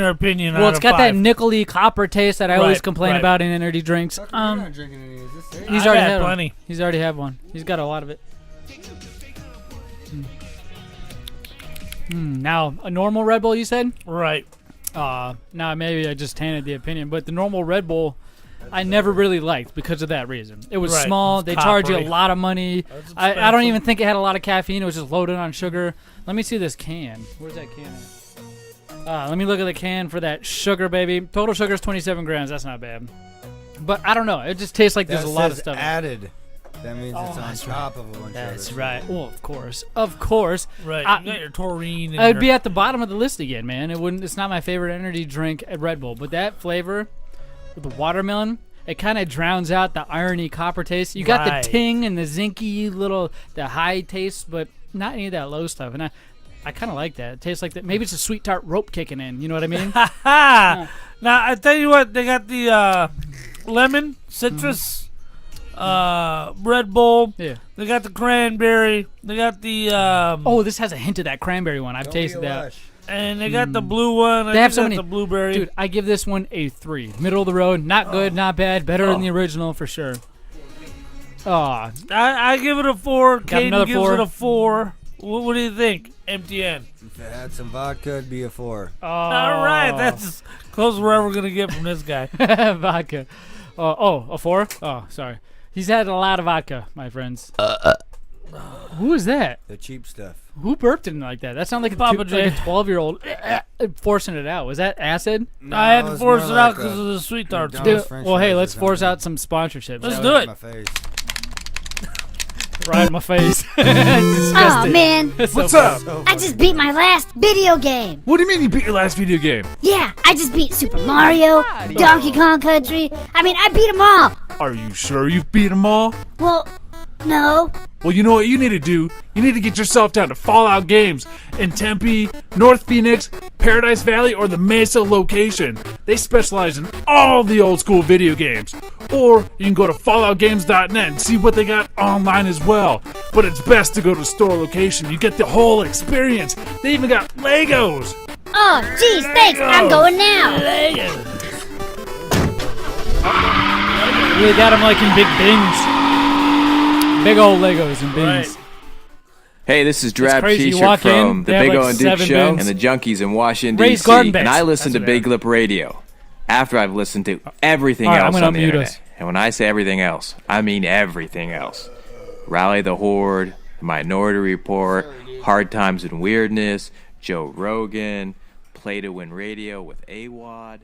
opinion? Well, out it's of got that 5? nickel-y copper taste that I always Right, complain right. about in energy drinks. How come you're not drinking any? Is this it? He's I've already had had plenty. one. He's already had one. He's got a lot of it. Now, a normal Red Bull, you said? Right. Now maybe I just tainted the opinion, but the normal Red Bull, I never really liked because of that reason. It was Right. small. It's They charge you a coppery. lot of money. That's I don't expensive. even think it had a lot of caffeine. It was just loaded on sugar. Let me see this can. Where's that can at? Let me look at the can for that sugar, baby. Total sugar is 27 grams. That's not bad. But I don't know. It just tastes like there's That a lot of says stuff. added. That means it's on that's top of a bunch of That's other right. shit. Well, of course. Of course. Right. I- You got your taurine. And I'd your- be at the bottom of the list again, man. It's not my favorite energy drink at Red Bull, but that flavor with the watermelon, it kind of drowns out the irony copper taste. You got Right. the ting and the zinky the high taste, but not any of that low stuff. And I kind of like that. It tastes like that. Maybe it's a sweet tart rope kicking in. You know what I mean? Ha! Now, I tell you what, they got the lemon, citrus, Red Bull. Yeah. They got the cranberry. They got the... Oh, this has a hint of that cranberry one. I've tasted that. and they got the blue one. They have so many. The blueberry. Dude, I give this one a 3. Middle of the road. Not good, not bad. Better than the original for sure. Oh, I give it a 4. Caden another gives 4? it a 4. What do you think, MTN? If it had some vodka, it'd be a 4. All right, that's as close as we're ever going to get from this guy. vodka. A 4? Oh, sorry. He's had a lot of vodka, my friends. Who is that? The cheap stuff. Who burped it like that? That sounded like a Papa J. 12-year-old forcing it out. Was that acid? No, I had to it's force more it out like because of the sweet tarts. McDonald's Dude, French well, hey, fries or let's force something. out some sponsorships. Let's That do way- it. My face. Right in my face. Oh Disgusting. man, What's up? I just beat my last video game. What do you mean you beat your last video game? Yeah, I just beat Super Mario, Donkey Kong Country. I mean, I beat them all. Are you sure you've beat them all? Well, no. Well, you know what you need to do? You need to get yourself down to Fallout Games in Tempe, North Phoenix, Paradise Valley, or the Mesa location. They specialize in all the old school video games. Or you can go to falloutgames.net and see what they got online as well. But it's best to go to the store location. You get the whole experience. They even got Legos. Oh, geez, thanks. I'm going now. Really got them like in big bins. Big old Legos and bins. Right. Hey, this is Drab crazy. You T-shirt walk in, from the they have Big like O and Duke 7 Show bins. and the Junkies in Washington, Raised D.C. garden beds. And I listen to That's what Big Lip Radio after I've listened to everything All right, I'm else gonna on the unmute internet. us. And when I say everything else, I mean everything else. Rally the Horde, The Minority Report, Hard Times and Weirdness, Joe Rogan, Play to Win Radio with AWOD.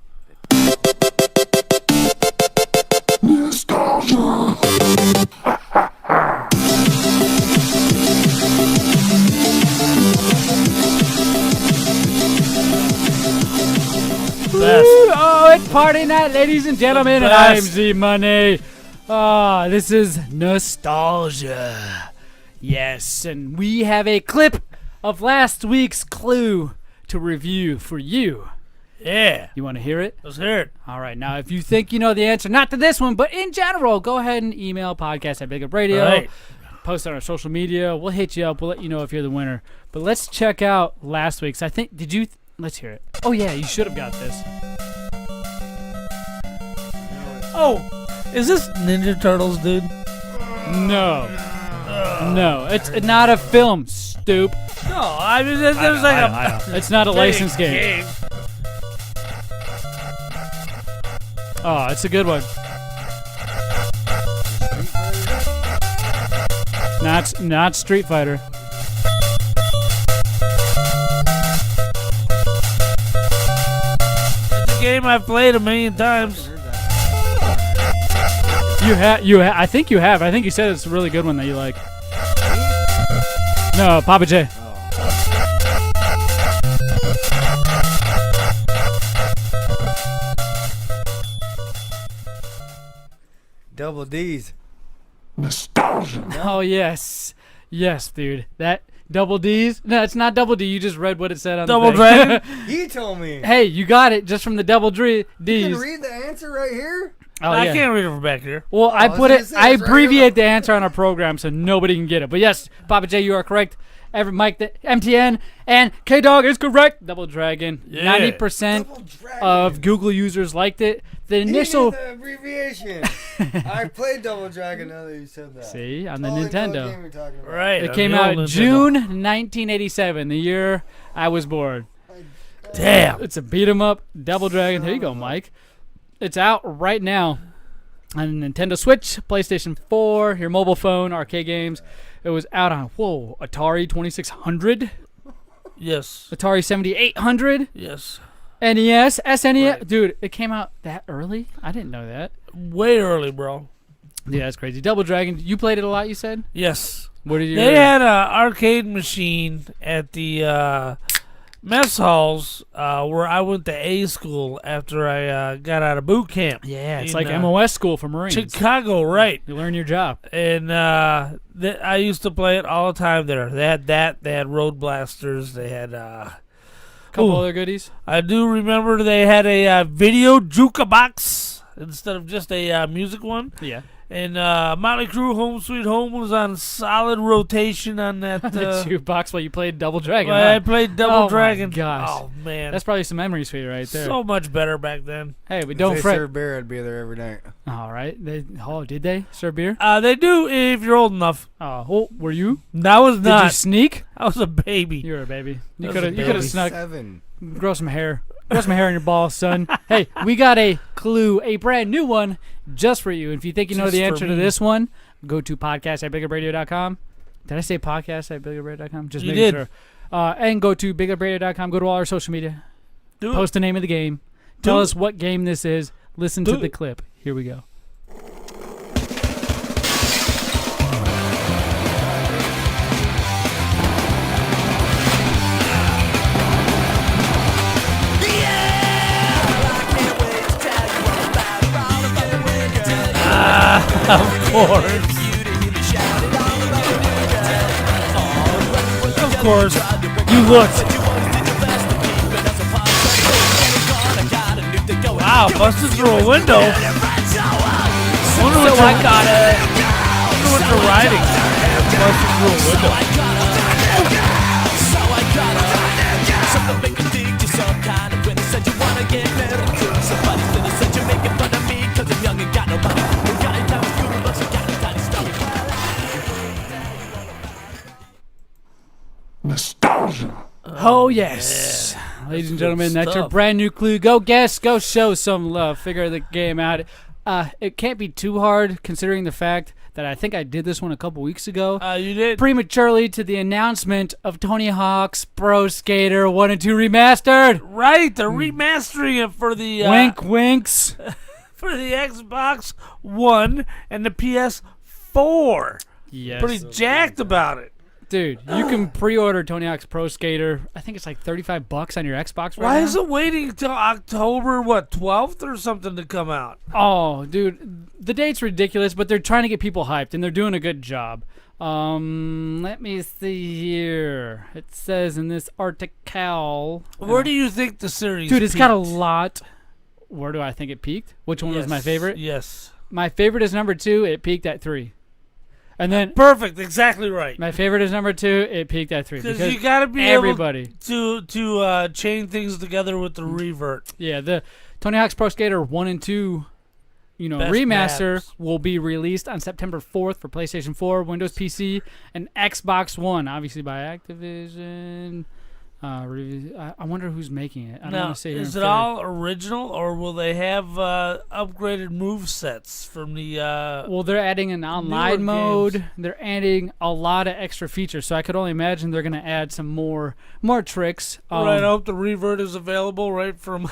Oh, it's party night, ladies and gentlemen, and I'm best. Z Money. This is nostalgia. Yes, and we have a clip of last week's Clue to review for you. Yeah. You want to hear it? Let's hear it. All right, now if you think you know the answer, not to this one, but in general, go ahead and email podcast@BigLipRadio. Right. Post on our social media. We'll hit you up. We'll let you know if you're the winner. But let's check out last week's. I think, let's hear it. Oh, yeah, you should have got this. Oh, is this Ninja Turtles, dude? No. No, it's not a film, stoop. No, I mean, there's like a... It's not a licensed game. Oh, it's a good one. Not Street Fighter. It's a game I've played a million times. I think you have. I think you said it's a really good one that you like. No, Papa J. Double D's. Oh, yes. Yes, dude. That Double D's? No, it's not Double D. You just read what it said on Double the thing. Dragon? He told me. Hey, you got it just from the Double D's. You can read the answer right here? Oh, I yeah. can't read it from back here. Well, I was put gonna it. say, I it's right abbreviate the answer on our program so nobody can get it. But yes, Papa J, you are correct. Mike, the MTN, and K Dog is correct. Double Dragon. Yeah. 90% Double Dragon. of Google users liked it. The He initial. knew the abbreviation. I played Double Dragon now that you said that. See, on the Totally know what Nintendo. game you're talking about. Right. It on came the out old Nintendo. June 1987, the year I was born. Damn. It's a beat 'em up Double Dragon. Here you go, Mike. It's out right now on Nintendo Switch, PlayStation 4, your mobile phone, arcade games. It was out on Atari 2600, Yes. Atari 7800, Yes. NES, SNES. Right. Dude, it came out that early? I didn't know that. Way early, bro. Yeah, that's crazy. Double Dragon. You played it a lot, you said? Yes. What did you? They had an arcade machine at the mess halls where I went to A school after I got out of boot camp. Yeah, it's in, like MOS school for Marines. Chicago, right. You learn your job. And I used to play it all the time there. They had that. They had Road Blasters. They had... Couple other goodies. I do remember they had a video jukebox instead of just a music one. Yeah. And Motley Crue Home Sweet Home was on solid rotation on that. The jukebox while you played Double Dragon. I played Double Dragon. My gosh. Oh, man. That's probably some memories for you right there. So much better back then. Hey, but don't If they fret. served beer, I'd be there every night. All right. Did they serve beer? They do if you're old enough. Oh, were you? I was not. Did you sneak? I was a baby. You were a baby. You I could was a have baby. snuck. 7. Grow some hair. Grow some hair in your balls, son. Hey, we got a clue, a brand new one just for you. If you think you know Just the for answer to me. this one, go to podcast@BigLipRadio.com. Did I say podcast@BigLipRadio.com? Just You making did. sure. And go to BigLipRadio.com. Go to all our social media. Do Post the name of the game. Tell Do us what game this is. Listen Do to the it. clip. Here we go. Of course. Of course. You looked. Wow, busted through a window. Wonder what you're riding. Busted through a window. Nostalgia. Oh, yes. Ladies and gentlemen, that's your stuff. brand new clue. Go guess. Go show some love. Figure the game out. It can't be too hard considering the fact that I think I did this one a couple weeks ago. You did. Prematurely to the announcement of Tony Hawk's Pro Skater 1 and 2 Remastered. Right, they're remastering it for the Wink winks. for the Xbox One and the PS4. Yes. Pretty jacked about it. Dude, you can pre-order Tony Hawk's Pro Skater. I think it's like $35 on your Xbox right Why now. is it waiting till October 12th or something to come out? Oh, dude, the date's ridiculous, but they're trying to get people hyped, and they're doing a good job. Let me see here. It says in this article. Where do you think the series? Dude, it's got a peaked? lot. Where do I think it peaked? Which one was my Yes, favorite? Yes. My favorite is number 2. It peaked at 3. And then Perfect, exactly right. my favorite is number 2. It peaked at 3. Because you got to be everybody. able to chain things together with the revert. Yeah, the Tony Hawk's Pro Skater 1 and 2, Best remaster maps. will be released on September 4th for PlayStation 4, Windows PC, and Xbox One, obviously by Activision. I wonder who's making it. I don't Now, want to say is it all original, or will they have upgraded move sets from the? Well, they're adding an online newer mode. games? They're adding a lot of extra features, so I could only imagine they're going to add some more tricks. Right, I hope the revert is available right from.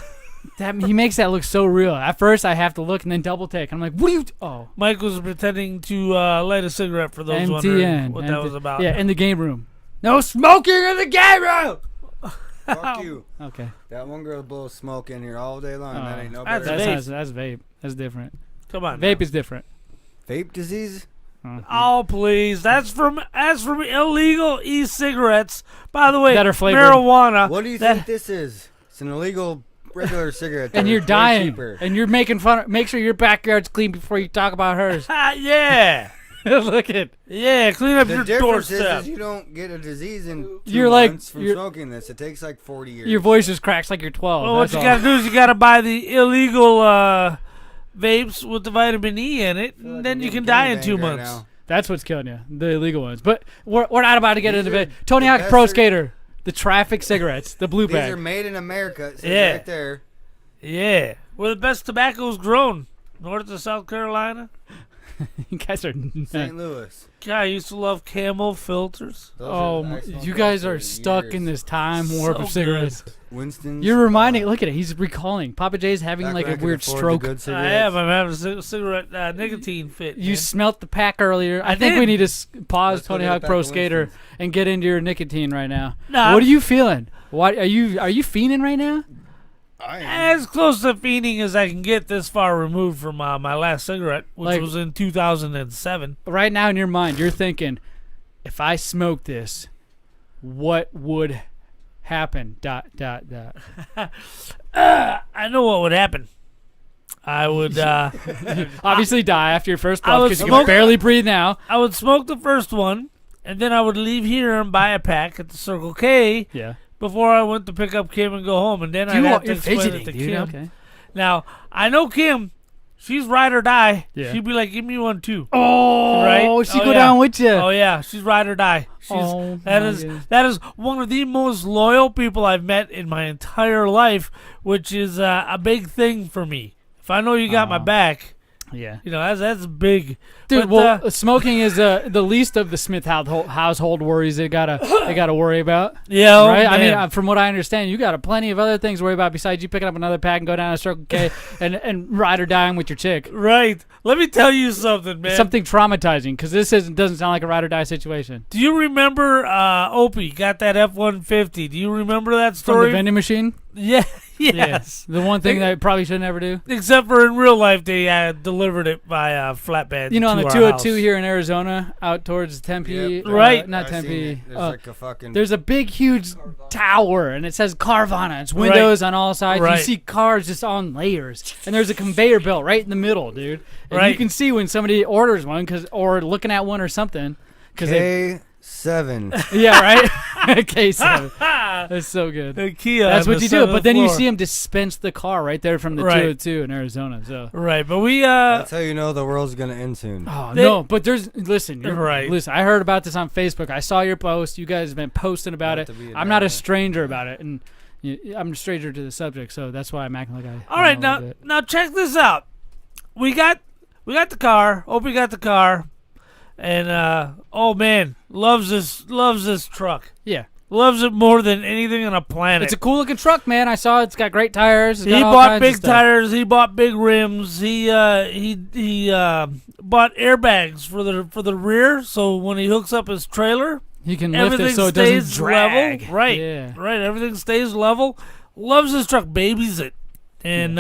He makes that look so real. At first, I have to look and then double take. I'm like, what are you? Oh, Mike was pretending to light a cigarette for those MTN. wondering what that was about. Yeah, in the game room. No smoking in the game room. Fuck you. Okay. That one girl blows smoke in here all day long. That ain't no That's better. vape. That's vape. That's different. Come on, Vape now. is different. Vape disease? Oh please, that's from illegal e-cigarettes. By the way, That are flavored. marijuana. What do you that- think this is? It's an illegal regular cigarette. And though. you're It's way dying. cheaper. And you're making fun. Make sure your backyard's clean before you talk about hers. Yeah, Look at. yeah. Clean up The your difference doorstep. is you don't get a disease in 2 You're like- months from you're- smoking this. It takes like 40 years. Your voice just cracks like you're 12. Well, what that's you all. gotta do is you gotta buy the illegal vapes with the vitamin E in it, and then you can die in 2 months. That's what's killing you, the illegal ones. But we're not about to get These into are it. Tony the Hawk best Pro cig- Skater, the traffic cigarettes, the blue These are bag. made in America. It says Yeah. right there. Yeah, where the best tobacco is grown, North to South Carolina. You guys are. St. Louis. God, I used to love Camel filters. Those Oh, I smoked you those guys for are stuck in years. this time warp So of cigarettes. Winston's. You're reminding. Look at it. He's recalling. Papa J's having Back like when a I could weird afford the stroke. good I cigarettes. am. I'm having a cigarette nicotine fit. You man. smelt the pack earlier. I think did. we need to pause Let's go Tony get a Hawk pack Pro of Skater Winston's. and get into your nicotine right now. Nah, What are you feeling? What are you fiending right now? As close to fiending as I can get this far removed from my last cigarette, which was in 2007. Right now in your mind, you're thinking, if I smoke this, what would happen? ... I know what would happen. I would obviously die after your first puff because you smoke- can barely breathe now. I would smoke the first one, and then I would leave here and buy a pack at the Circle K. Yeah. Before I went to pick up Kim and go home, and then I'd have to explain it to Kim. Okay. Now I know Kim; she's ride or die. Yeah. She'd be like, "Give me one too." Oh, right? she go down with you. Oh yeah, she's ride or die. That is one of the most loyal people I've met in my entire life, which is a big thing for me. If I know you got my back, Yeah. That's big. Dude, But, smoking is the least of the Smith household worries they gotta worry about. Yeah, right. Man. I mean, from what I understand, you got plenty of other things to worry about besides you picking up another pack and go down to Circle K and ride or dying with your chick. Right. Let me tell you something, man. Something traumatizing, because this doesn't sound like a ride or die situation. Do you remember Opie got that F-150? Do you remember that story? From the vending machine? Yeah. Yes. The one thing that I probably should never do. Except for in real life, they delivered it by flatbed. You know, on to the our 202 house. here in Arizona, out towards Tempe. Yep. Right. Not I've seen Tempe. it. There's like a fucking. There's a big, huge tower, and it says Carvana. It's windows on all sides. Right. You see cars just on layers, and there's a conveyor belt right in the middle, dude. And Right. you can see when somebody orders one, or looking at one or something. K7. Yeah, right. K7. That's so good. The Kia. That's on what the you do. But then you floor. see them dispense the car right there from the Right. 202 in Arizona. So. Right, but we That's how you know the world's gonna end soon. Oh no! But listen. Right. Listen, I heard about this on Facebook. I saw your post. You guys have been posting about it. I'm not a stranger about it, and I'm a stranger to the subject, so that's why I'm acting like I. All right, know a little bit. now check this out. We got the car. Opie got the car, and oh man, loves this truck. Yeah. Loves it more than anything on a planet. It's a cool looking truck, man. I saw it's got great tires. He bought big tires. He bought big rims. He bought airbags for the rear, so when he hooks up his trailer, He can lift everything it so it stays doesn't drag. level. Right, Yeah. right. Everything stays level. Loves his truck. Babies it. And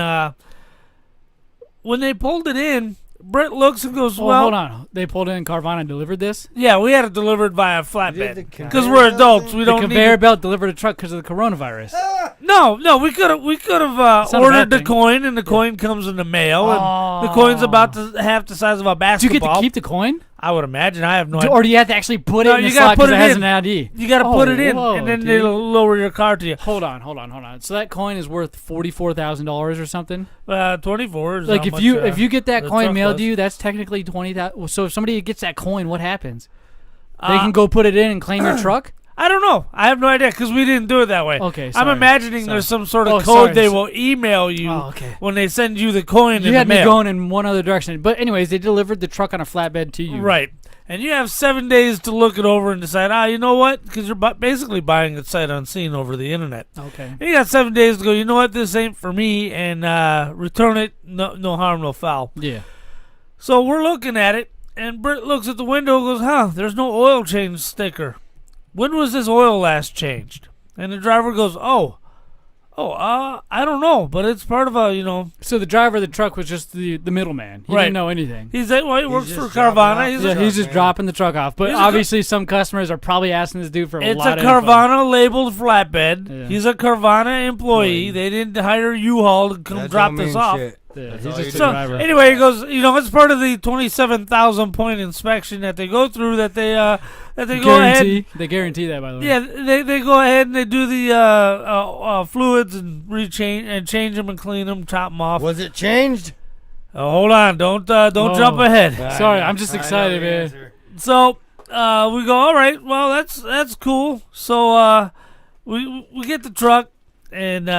when they pulled it in, Brett looks and goes, Well, hold on. They pulled in Carvana and delivered this. Yeah, we had it delivered via Did flatbed the because conveyor we're belt adults. thing? We The don't conveyor need. belt delivered a truck because of the coronavirus. No, we could have It's not a ordered bad the thing. coin, and the coin comes in the mail, and the coin's about half the size of a Do you basketball. get to keep the coin? I would imagine. I have no idea. Or do you have to actually put it No, in the you gotta slot put because it it has in. an ID? You got to put it in, whoa, and then dude. they'll lower your car to you. Hold on. So that coin is worth $44,000 or something. 24 is Like how if much, you get that the coin truck mailed was. to you, that's technically 20,000. So if somebody gets that coin, what happens? They Uh, can go put it in and claim your truck. I don't know. I have no idea because we didn't do it that way. Okay, I'm sorry. imagining Sorry. there's some sort of Oh, code sorry. they will email you Oh, okay. when they send you the coin You in the had me mail. going in one other direction. But anyways, they delivered the truck on a flatbed to you. Right. And you have 7 days to look it over and decide, you know what? Because you're basically buying it sight unseen over the internet. Okay. And you got 7 days to go, you know what? This ain't for me. And return it. No harm, no foul. Yeah. So we're looking at it. And Britt looks at the window and goes, there's no oil change sticker. When was this oil last changed? And the driver goes, I don't know, but it's part of a, So the driver of the truck was just the middleman. He Right. didn't know anything. He works He's for just dropping Carvana. off He's the a, Yeah, he's just dropping the truck off. But He's a obviously, some customers are probably asking this dude for a it's lot a of info. Carvana labeled flatbed. Yeah. He's a Carvana employee. They didn't hire U-Haul to come That drop don't this mean off. shit. Yeah, That's he's all just you a do. So driver. anyway, he goes, it's part of the 27,000 point inspection that they go through that they go ahead. They guarantee that, by the way. Yeah, they go ahead and they do the fluids and change them and clean them, top them off. Was it changed? Hold on, don't jump ahead. Sorry, I'm just I know excited, the man. answer. So we go, all right, well that's cool. So we get the truck. And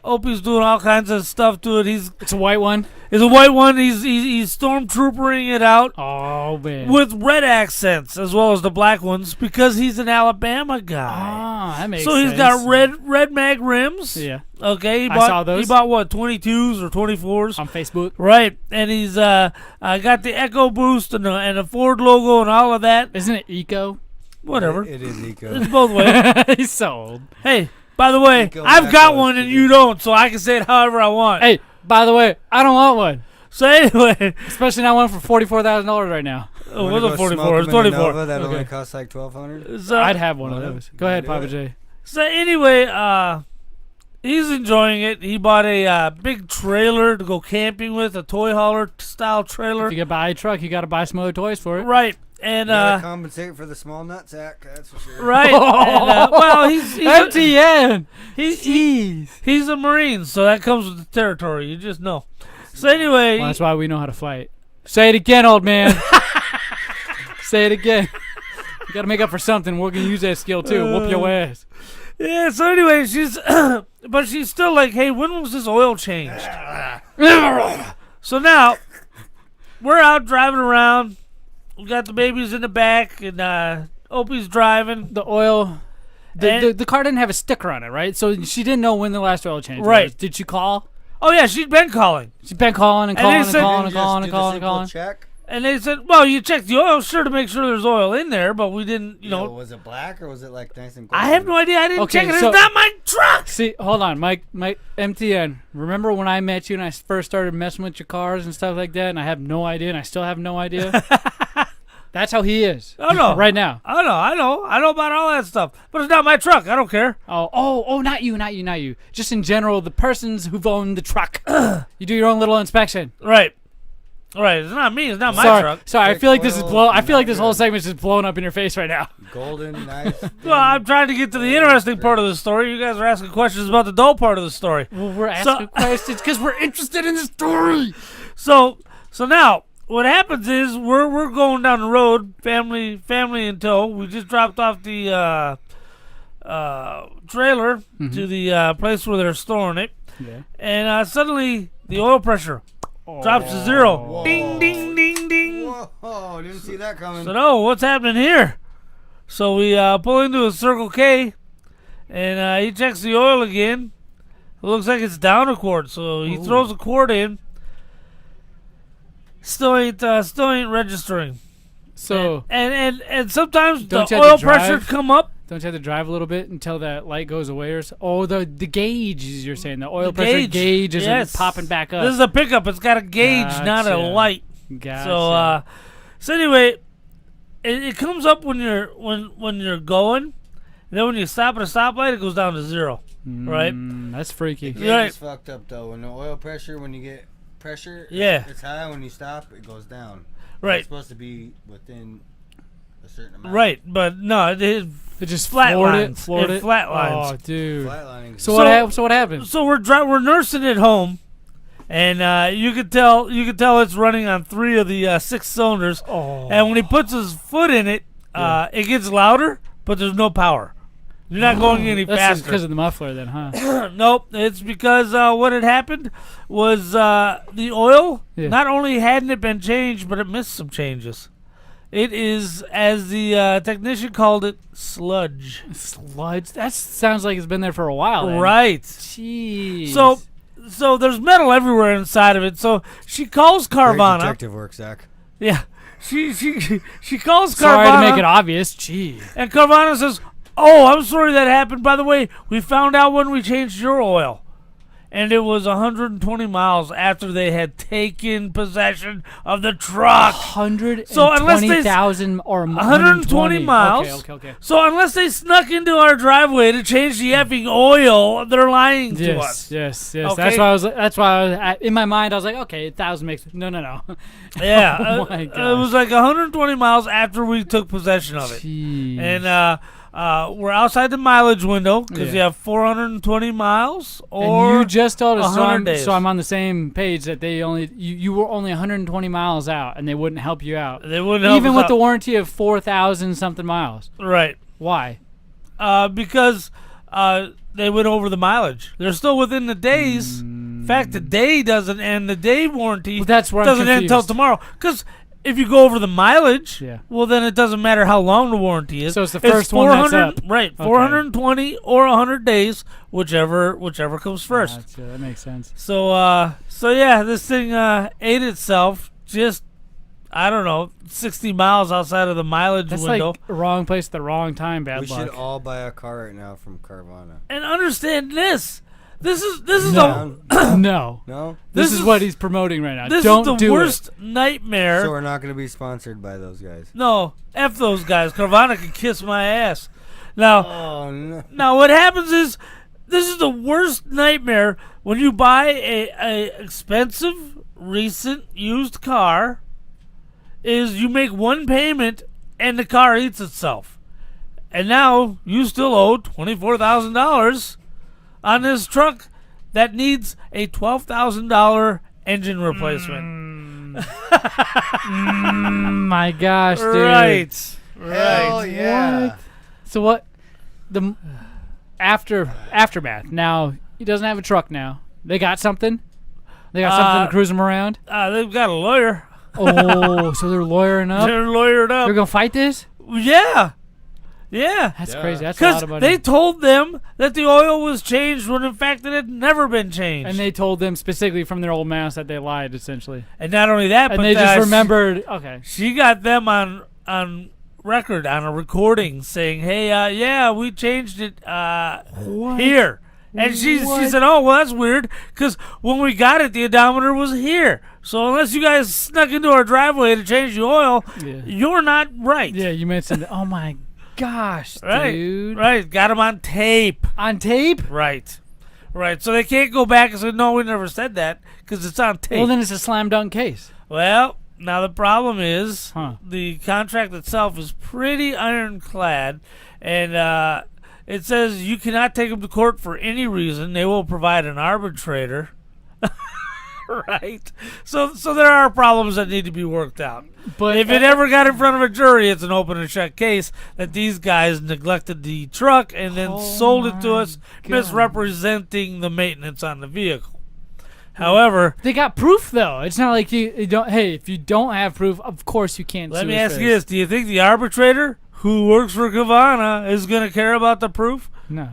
Opie's doing all kinds of stuff to it. It's a white one. It's a white one. He's stormtroopering it out Oh, man. with red accents as well as the black ones because he's an Alabama guy. Ah, that makes So sense. he's got red mag rims. Yeah. Okay. I saw those. He bought what, 22s or 24s? On Facebook. Right. And he's got the Echo Boost and the Ford logo and all of that. Isn't it Eco? Whatever. It is eco. It's both ways. He's so old. Hey. By the way, Go I've back got on one and Steve. you don't, so I can say it however I want. Hey, by the way, I don't want one. So anyway, Especially not one for $44,000 right now. it Wanna wasn't go 44. smoke It was 'em in the 24. Nova? That only Okay. costs like $1,200. So, I'd have one of Wanna- those. Go ahead, wanna Papa do J. So anyway, he's enjoying it. He bought a big trailer to go camping with, a toy hauler style trailer. If you gotta buy a truck, you gotta buy some other toys for it. Right. And Gotta compensate for the small nutsack, that's for sure. right. And, well, he's MTN. he's a Marine, so that comes with the territory. You just know. So anyway, Well, that's why we know how to fight. Say it again, old man. Say it again. You gotta make up for something. We're gonna use that skill too. Whoop your ass. yeah. So anyway, she's but she's still like, hey, when was this oil changed? So now we're out driving around. We got the babies in the back, and Opie's driving. The oil. And- The car didn't have a sticker on it, right? So she didn't know when the last oil change Right. was. Did she call? Oh yeah, she'd been calling, She's been calling and And calling they and said- calling and Just calling do and the calling and simple calling. check. and they said, well, you checked the oil, sure, to make sure there's oil in there, but we didn't, you know. Was it black or was it like nice and I have no idea. I didn't Okay, check it. so- It's not my truck. See, hold on, Mike MTN. Remember when I met you and I first started messing with your cars and stuff like that, and I have no idea, and I still have no idea. That's how he is. Oh no, right now. I know about all that stuff, but it's not my truck. I don't care. Oh, not you. Just in general, the persons who've owned the truck. You do your own little inspection. Right. It's not me. It's not my Sorry, truck. sorry. I Check feel like this is oil, I feel like this not whole good. segment's just blown up in your face right now. Golden, nice. Well, I'm trying to get to the interesting part of the story. You guys are asking questions about the dull part of the story. Well, we're asking questions because we're interested in the story. So now what happens is we're going down the road, family in tow. We just dropped off the trailer to the place where they're storing it, Yeah. and suddenly the oil pressure drops to 0. Whoa. Ding, ding, ding, ding. Whoa, didn't see that coming. So no, what's happening here? So we pull into a Circle K, and he checks the oil again. It looks like it's down a quart, so he throws a quart in. Still ain't registering. So And sometimes Don't the you have oil to pressure drive? come up. don't you have to drive a little bit until that light goes away or so? Oh, the gauge, as you're saying. The oil pressure gauge isn't yes. popping back up. This is a pickup. It's got a gauge, not a Gotcha. light. Gotcha. So anyway, it comes up when you're going. And then when you stop at a stoplight, it goes down to 0. Right? That's freaky. The You're right. gauge is fucked up though. When the oil pressure, when you get pressure, Yeah. it's high. When you stop, it goes down. Right. It's supposed to be within a certain amount. Right, but no, it just flatlines. floored It it. flatlines. Oh, dude. Flatlining. So what happened? So we're nursing it home, and you could tell it's running on 3 of the 6 cylinders. Oh. And when he puts his foot in it, it gets louder, but there's no power. You're not going any That's faster. because of the muffler, then, huh? Nope, it's because what had happened was the oil not only hadn't it been changed, but it missed some changes. It is, as the technician called it, sludge. Sludge. That sounds like it's been there for a while. Then. Right. Jeez. So there's metal everywhere inside of it. So she calls Great Carvana. detective work, Zach. Yeah, she calls Carvana. Sorry to make it obvious. Gee. And Carvana says, "Oh, I'm sorry that happened. By the way, we found out when we changed your oil." And it was 120 miles after they had taken possession of the truck. 120,000 or 120 miles. Okay. So unless they snuck into our driveway to change the effing oil, they're lying to us. Yes. Okay. That's why I was in my mind. I was like, okay, 1,000 makes no. Yeah, Oh my it gosh. was like 120 miles after we took possession of it. Jeez. And we're outside the mileage window because Yeah. you have 420 miles or and you just told us, 100 days. so I'm on the same page that they only you were only 120 miles out, and they wouldn't help you out, They wouldn't help even us with out. the warranty of 4,000 something miles. Right. Why? Because they went over the mileage. They're still within the days. In fact, the day doesn't end. The day warranty Well, that's where I'm doesn't end until confused. tomorrow. Because if you go over the mileage, Yeah. well, then it doesn't matter how long the warranty is. So it's the first one that's up. Right, Okay. 420 or 100 days, whichever comes first. That makes sense. So yeah, this thing ate itself just I don't know, 60 miles outside of the mileage That's window. like the wrong place at the wrong time, bad We luck. should all buy a car right now from Carvana. And understand this. This is Down? No. No? This is what he's promoting right now. This Don't is the do worst nightmare. So we're not going to be sponsored by those guys. No, F those guys. Carvana can kiss my ass. Now, Oh, no. now what happens is, this is the worst nightmare when you buy a expensive, recent, used car, is you make one payment and the car eats itself. And now you still owe $24,000 on this truck that needs a $12,000 engine replacement. My gosh, dude. Right. Hell yeah. What? So what? The aftermath. Now he doesn't have a truck. Now they got something. They got something to cruise him around. They've got a lawyer. Oh, so they're lawyering up. They're lawyered up. They're gonna fight this. Yeah. Yeah. That's crazy. That's a lot Because of money. they told them that the oil was changed when in fact it had never been changed. And they told them specifically from their old mouse that they lied, essentially. And not only that, And but they just remembered. Okay. She got them on record, on a recording, saying, "Hey, yeah, we changed it here." And she said, "Oh, well, that's weird, because when we got it, the odometer was here. So unless you guys snuck into our driveway to change the oil, you're not right." Yeah, you mentioned. Oh my gosh, Right, dude. right. Got them on tape. On tape? Right. Right. So they can't go back and say, "No, we never said that," because it's on tape. Well, then it's a slam dunk case. Well, now the problem is the contract itself is pretty ironclad, and it says you cannot take them to court for any reason. They will provide an arbitrator. Right. So there are problems that need to be worked out. But if it ever got in front of a jury, it's an open and shut case that these guys neglected the truck and then sold it to us, misrepresenting the maintenance on the vehicle. However, they got proof though. It's not like you don't. Hey, if you don't have proof, of course you can't. Let me ask you this: do you think the arbitrator who works for Carvana is going to care about the proof? No.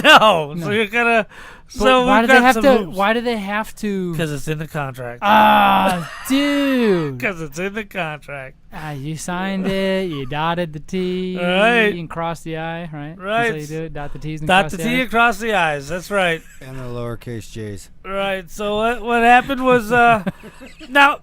No. So you're gonna. So why do they have to? moves. Why do they have to? Because it's in the contract. Ah, dude. Because it's in the contract. You signed it. You dotted the T. Right. And crossed the I. Right. Right. That's how you do it. Dot the T's and Dot cross the the T I's. across the I's. That's right. And the lowercase j's. Right. So what happened was now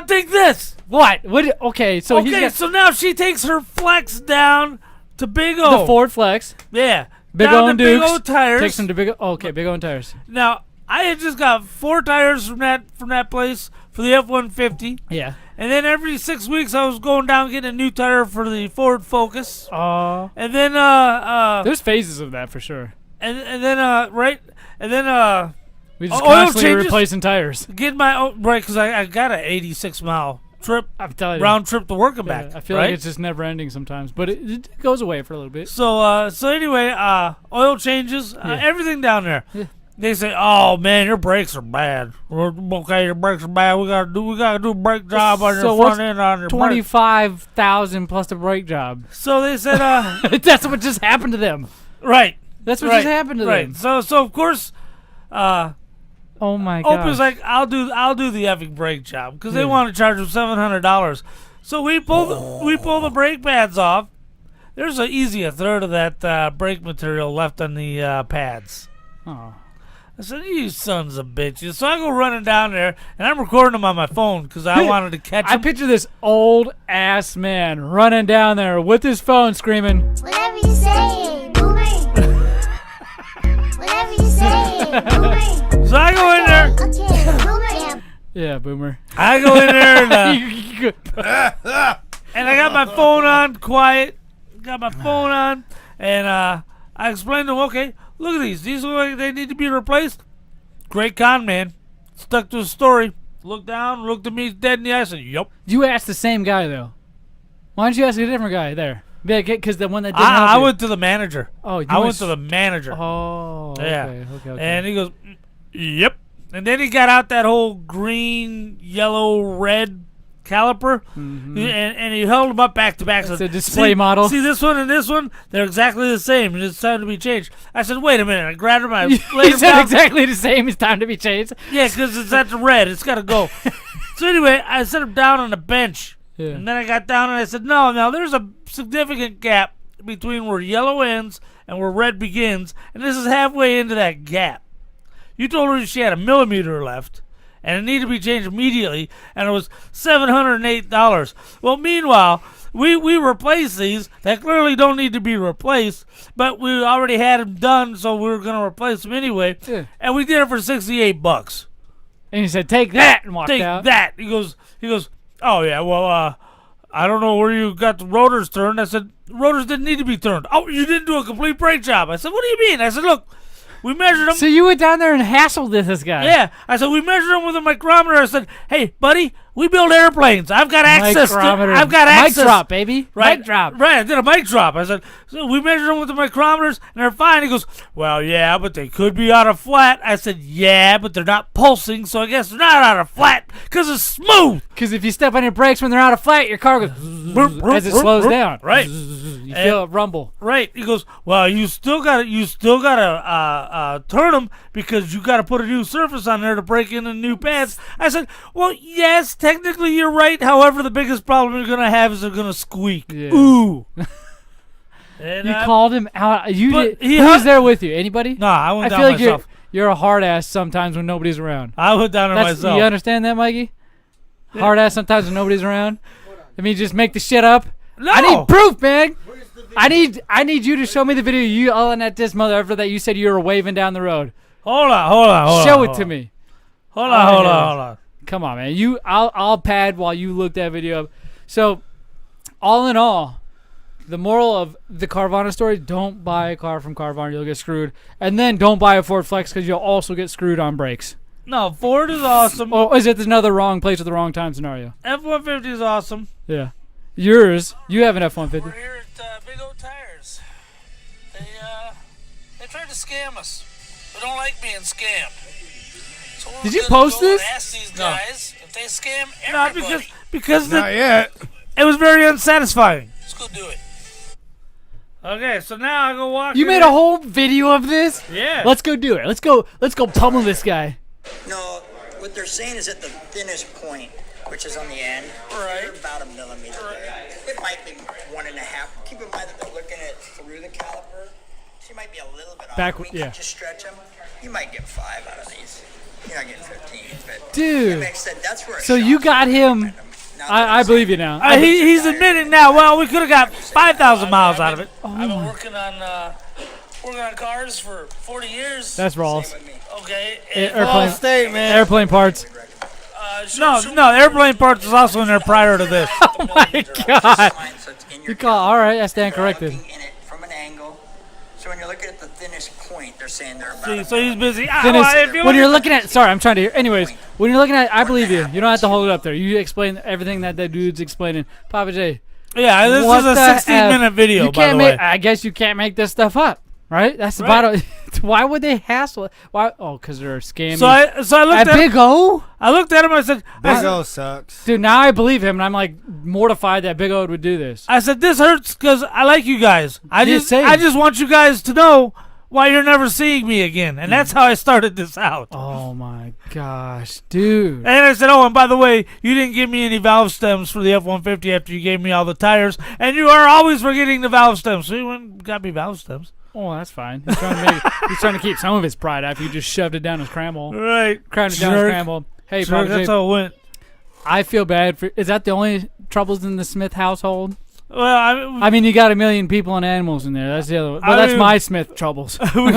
take this. What? What? Okay. So he's got so now she takes her Flex down to Big O. the Ford Flex. Yeah. Big down O to and Big Dukes. O tires. Takes them to Big O. Okay, Big O and tires. Now I had just got 4 tires from that place for the F-150. Yeah. And then every 6 weeks I was going down getting a new tire for the Ford Focus. Oh. And then There's phases of that for sure. and then We just oil constantly changes? replacing tires. get my right because I got an 86-mile trip I'm telling you. round trip to work and Yeah, back. I feel right? like it's just never ending sometimes, but it goes away for a little bit. So anyway, oil changes, everything down there. Yeah. They say, "Oh man, your brakes are bad. Okay, your brakes are bad. We gotta do a brake job on So your what's front end on your brakes." 25,000 plus the brake job. So they said, That's what just happened to them. right. That's what right, just happened to right. them. So of course, Oh my god. Opie's like, I'll do the effing brake job because they want to charge him $700. So we pull the brake pads off. There's a third of that brake material left on the pads. Oh. I said, "You sons of bitches!" So I go running down there, and I'm recording them on my phone because I wanted to catch I them. picture this old ass man running down there with his phone screaming. Whatever you say, boomer. Whatever you say, boomer. So I go in there. Okay, boomer. Yeah, boomer. I go in there and I got my phone on, quiet. Got my phone on, and I explained to him, "Okay, look at these. These look like they need to be replaced." Great con man. Stuck to his story. Looked down, looked at me dead in the eye, said, "Yup." You asked the same guy though. Why don't you ask a different guy there? Yeah, because the one that didn't help I you. went to the manager. Oh, you I went went to the manager. Oh, okay, Yeah. okay. And he goes, "Yep." And then he got out that whole green, yellow, red caliper, and he held them up back to back. It's Said, a display "See- model." See this one and this one? They're exactly the same, and it's time to be changed. I said, "Wait a minute." I grabbed him. I He laid him said down. exactly the same. It's time to be changed. Yeah, because it's at the red. It's got to go. So anyway, I set him down on a bench. Yeah. And then I got down and I said, no, now there's a significant gap between where yellow ends and where red begins, and this is halfway into that gap. You told her she had a millimeter left, and it needed to be changed immediately, and it was $708. Well, meanwhile, we replaced these that clearly don't need to be replaced, but we already had them done, so we were going to replace them anyway, and we did it for $68. And he said, "Take that," and walked Take out. that. He goes, oh, yeah, well, I don't know where you got the rotors turned. I said, rotors didn't need to be turned. Oh, you didn't do a complete brake job. I said, what do you mean? I said, look, we measured them. So you went down there and hassled this guy. Yeah. I said, we measured them with a micrometer. I said, hey, buddy, we build airplanes. I've got access to I've got access. Mic drop, baby. Right, Mic drop. Right, I did a mic drop. I said, so we measured them with the micrometers, and they're fine. He goes, well, yeah, but they could be out of flat. I said, yeah, but they're not pulsing, so I guess they're not out of flat because it's smooth. Because if you step on your brakes when they're out of flat, your car goes as it slows down. Right. You feel it rumble. Right. He goes, well, you still gotta turn them because you gotta put a new surface on there to break in the new pads. I said, well, yes, technically you're right. However, the biggest problem you're gonna have is they're gonna squeak. Yeah. Ooh. And you called him out. You but did. Who was there with you? Anybody? No, I went down feel like myself. You're a hard ass sometimes when nobody's around. I went down there myself. You understand that, Mikey? Yeah. Hard ass sometimes when nobody's around. I mean, just make the shit up. No. I need proof, man. I need you to show me the video you yelling at this motherfucker that you said you were waving down the road. Hold on. Show it to me. Hold on. Come on, man. I'll pad while you look that video up. So, all in all, the moral of the Carvana story: don't buy a car from Carvana, you'll get screwed. And then don't buy a Ford Flex because you'll also get screwed on brakes. No, Ford is awesome. Or is it another wrong place at the wrong time scenario? F-150 is awesome. Yeah. Yours, you have an F-150. We're here at Big O Tires. They tried to scam us. We don't like being scammed. So Did you post this? Ask these guys if they scam everybody. No, because Not yet. It was very unsatisfying. Let's go do it. Okay, so now I go walk. You made a whole video of this? Yeah. Let's go do it. Let's go pummel this guy. No, what they're saying is at the thinnest point, which is on the end. Right. They're about a millimeter there. It might be 1.5. Keep in mind that they're looking at it through the caliper. She might be a little bit off. We can just stretch them. You might get 5 out of these. You're not getting 15. But dude. It makes sense. That's where. So you got him. I believe you now. He's admitting now. Well, we could have got 5,000 miles out of it. I've been working on cars for 40 years. That's Rawls. Okay. Airplane parts. No, airplane parts was also in there prior to this. Oh my god. You call. All right, I stand corrected. From an angle. So when you're looking at the thinnest point, they're saying they're about. So he's busy. When you're looking at, sorry, I'm trying to hear. Anyways, when you're looking at, I believe you. You don't have to hold it up there. You explain everything that dude's explaining. Papa J. Yeah, this is a 16-minute video. By the way, I guess you can't make this stuff up, right? That's the bottom. Why would they hassle? Why? Oh, because they're scamming. So I looked at Big O. I looked at him. I said, Big O sucks. Dude, now I believe him, and I'm like mortified that Big O would do this. I said, this hurts because I like you guys. I just want you guys to know why you're never seeing me again. And that's how I started this out. Oh, my gosh, dude. And I said, oh, and by the way, you didn't give me any valve stems for the F-150 after you gave me all the tires. And you are always forgetting the valve stems. So you went and got me valve stems. Oh, that's fine. He's trying to keep some of his pride after you just shoved it down his cramble. Right. Crammed it down his cramble. Hey, Papa J, that's how it went. I feel bad for... Is that the only troubles in the Smith household? Well, I mean, you got 1 million people and animals in there. That's the other. But that's my Smith troubles. we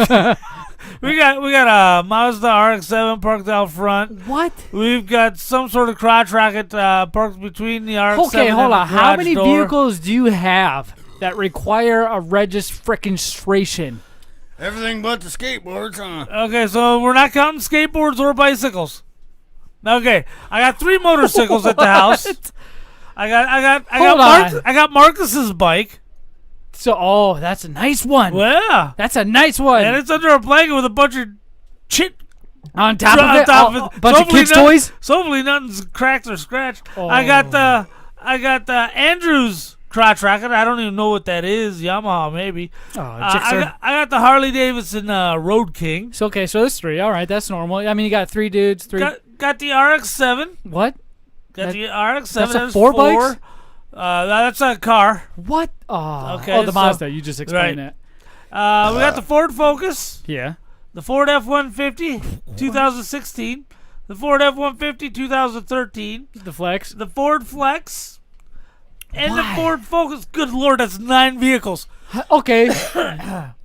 got a Mazda RX-7 parked out front. What? We've got some sort of crotch rocket parked between the RX-7 okay, hold on. and the How many door. vehicles do you have that require a registration? Everything but the skateboards, huh? Okay, so we're not counting skateboards or bicycles. Okay, I got 3 motorcycles at the house. I got Marcus's bike. So, that's a nice one. Yeah, that's a nice one. And it's under a blanket with a bunch of shit on top of it. A bunch of kids' toys. So hopefully nothing's cracked or scratched. Oh. I got Andrew's crotch rocket. I don't even know what that is. Yamaha maybe. I got the Harley Davidson Road King. So there's 3. All right, that's normal. I mean, you got 3 dudes. Got the RX-7. What? Got the RX-7. That's a has 4 bikes? That's a car. What? Oh, Okay, the Mazda. You just explained it. We got the Ford Focus. Yeah. The Ford F-150, 2016. The Ford F-150, 2013. The Flex. The Ford Flex. And the Ford Focus. Good Lord, that's 9 vehicles. Okay.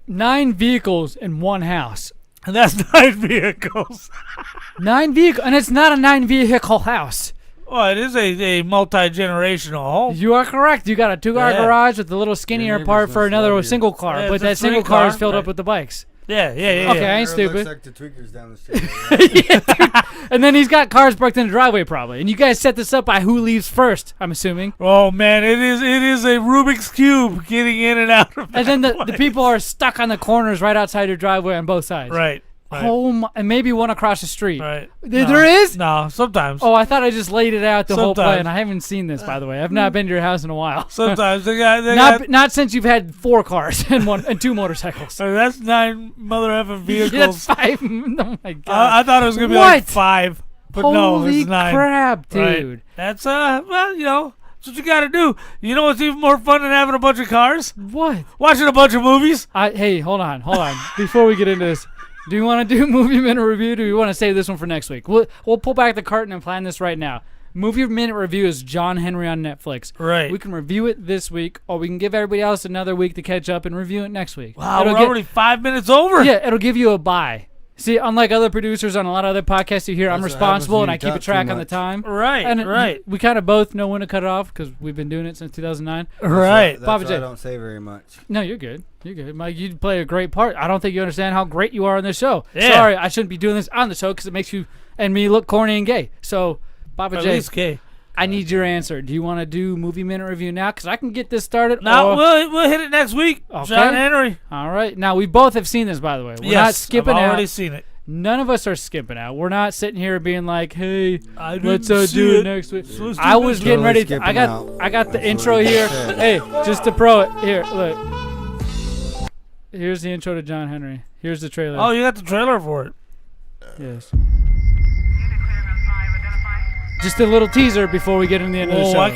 9 vehicles in one house. And that's 9 vehicles. 9 vehicles. And it's not a 9-vehicle house. Well, it is a multi-generational home. You are correct. You got a 2-car garage with a little skinnier part for another single car. Yeah, but that single car is filled up with the bikes. Yeah. Okay, I ain't stupid. Looks like the tweakers down the street. Yeah, dude. And then he's got cars parked in the driveway probably. And you guys set this up by who leaves first, I'm assuming. Oh, man, it is a Rubik's Cube getting in and out of And then the people are stuck on the corners right outside your driveway on both sides. Right. And maybe one across the street. Right. There is? No, sometimes. Oh, I thought I just laid it out the whole Sometimes. plan. I haven't seen this, by the way. I've not been to your house in a while. Sometimes. They got Not since you've had 4 cars and 2 motorcycles. That's 9 mother effing vehicles. Yeah, that's 5. Oh, my God. I thought it was going to be like 5. But no, Holy it's 9. crap, dude. Right. That's, well, you know, that's what you got to do. You know what's even more fun than having a bunch of cars? What? Watching a bunch of movies. Hey, hold on. Before we get into this, do you want to do Movie Minute Review? Or do you want to save this one for next week? We'll pull back the curtain and plan this right now. Movie Minute Review is John Henry on Netflix. Right. We can review it this week, or we can give everybody else another week to catch up and review it next week. Wow, we're already 5 minutes over. Yeah, it'll give you a buy. See, unlike other producers on a lot of other podcasts you hear, I'm responsible and I keep a track on the time. Right, and right. We kind of both know when to cut it off because we've been doing it since 2009. Right. That's why I don't say very much. No, you're good. You're good. Mike, you play a great part. I don't think you understand how great you are on this show. Yeah. Sorry, I shouldn't be doing this on the show because it makes you and me look corny and gay. So, Papa At J, least gay. I need your answer. Do you want to do Movie Minute Review now? Because I can get this started. No, we'll hit it next week. Okay. John Henry. All right. Now, we both have seen this, by the way. We're not skipping I've out. already seen it. None of us are skipping out. We're not sitting here being like, "Hey, let's didn't see do it. it next week." So I was getting ready. skipping I got the That's intro what I here. said. Hey, just to pro it. Here, look. Here's the intro to John Henry. Here's the trailer. Oh, you got the trailer for it. Yes. Just a little teaser before we get into the end of the show. I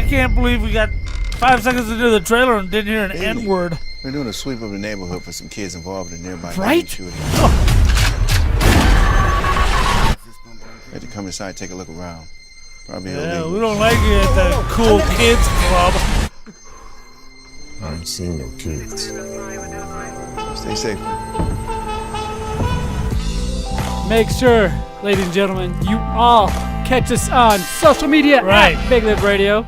can't believe we got 5 seconds into the trailer and didn't hear an N-word. We're doing a sweep of the neighborhood for some kids involved in nearby Right? shooting. Had to come inside and take a look around. Probably Yeah, illegal. we don't like you at the cool kids club. I ain't seen no kids. Stay safe. Make sure, ladies and gentlemen, you all catch us on social media Right. at BigLipRadio.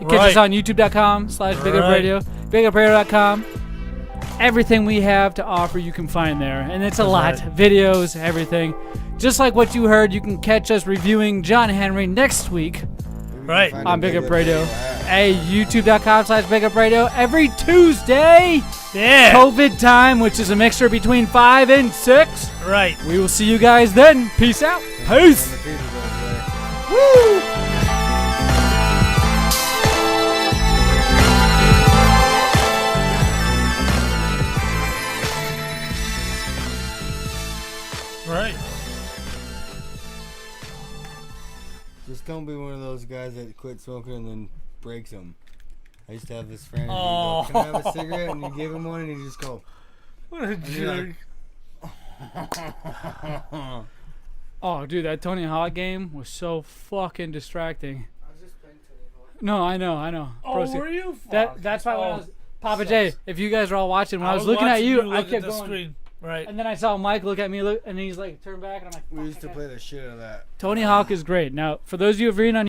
You catch us Right. on YouTube.com/BigLipRadio, BigLipRadio.com. Everything we have to offer you can find there, and it's a lot. right. Videos, everything. Just like what you heard, you can catch us reviewing John Henry next week Right. on Big Up Radio. Hey, YouTube.com/BigUpRadio every Tuesday. Yeah. COVID time, which is a mixture between 5 and 6. Right. We will see you guys then. Peace out. Peace. Woo! Right. Just don't be one of those guys that quit smoking and then breaks them. I used to have this friend. And Oh. he'd go, "Can I have a cigarette?" And you give him one, and he just go. What a jerk. Oh, dude, that Tony Hawk game was so fucking distracting. No, I know. Oh, Proceed. were you? That's why when I Oh. was Papa J. If you guys are all watching, when I was looking at watching you, I look at kept the going. screen. Right. And then I saw Mike look at me, and he's like, turn back, and I'm like, We used to play the shit out of that. Tony Hawk is great. Now, for those of you who have read on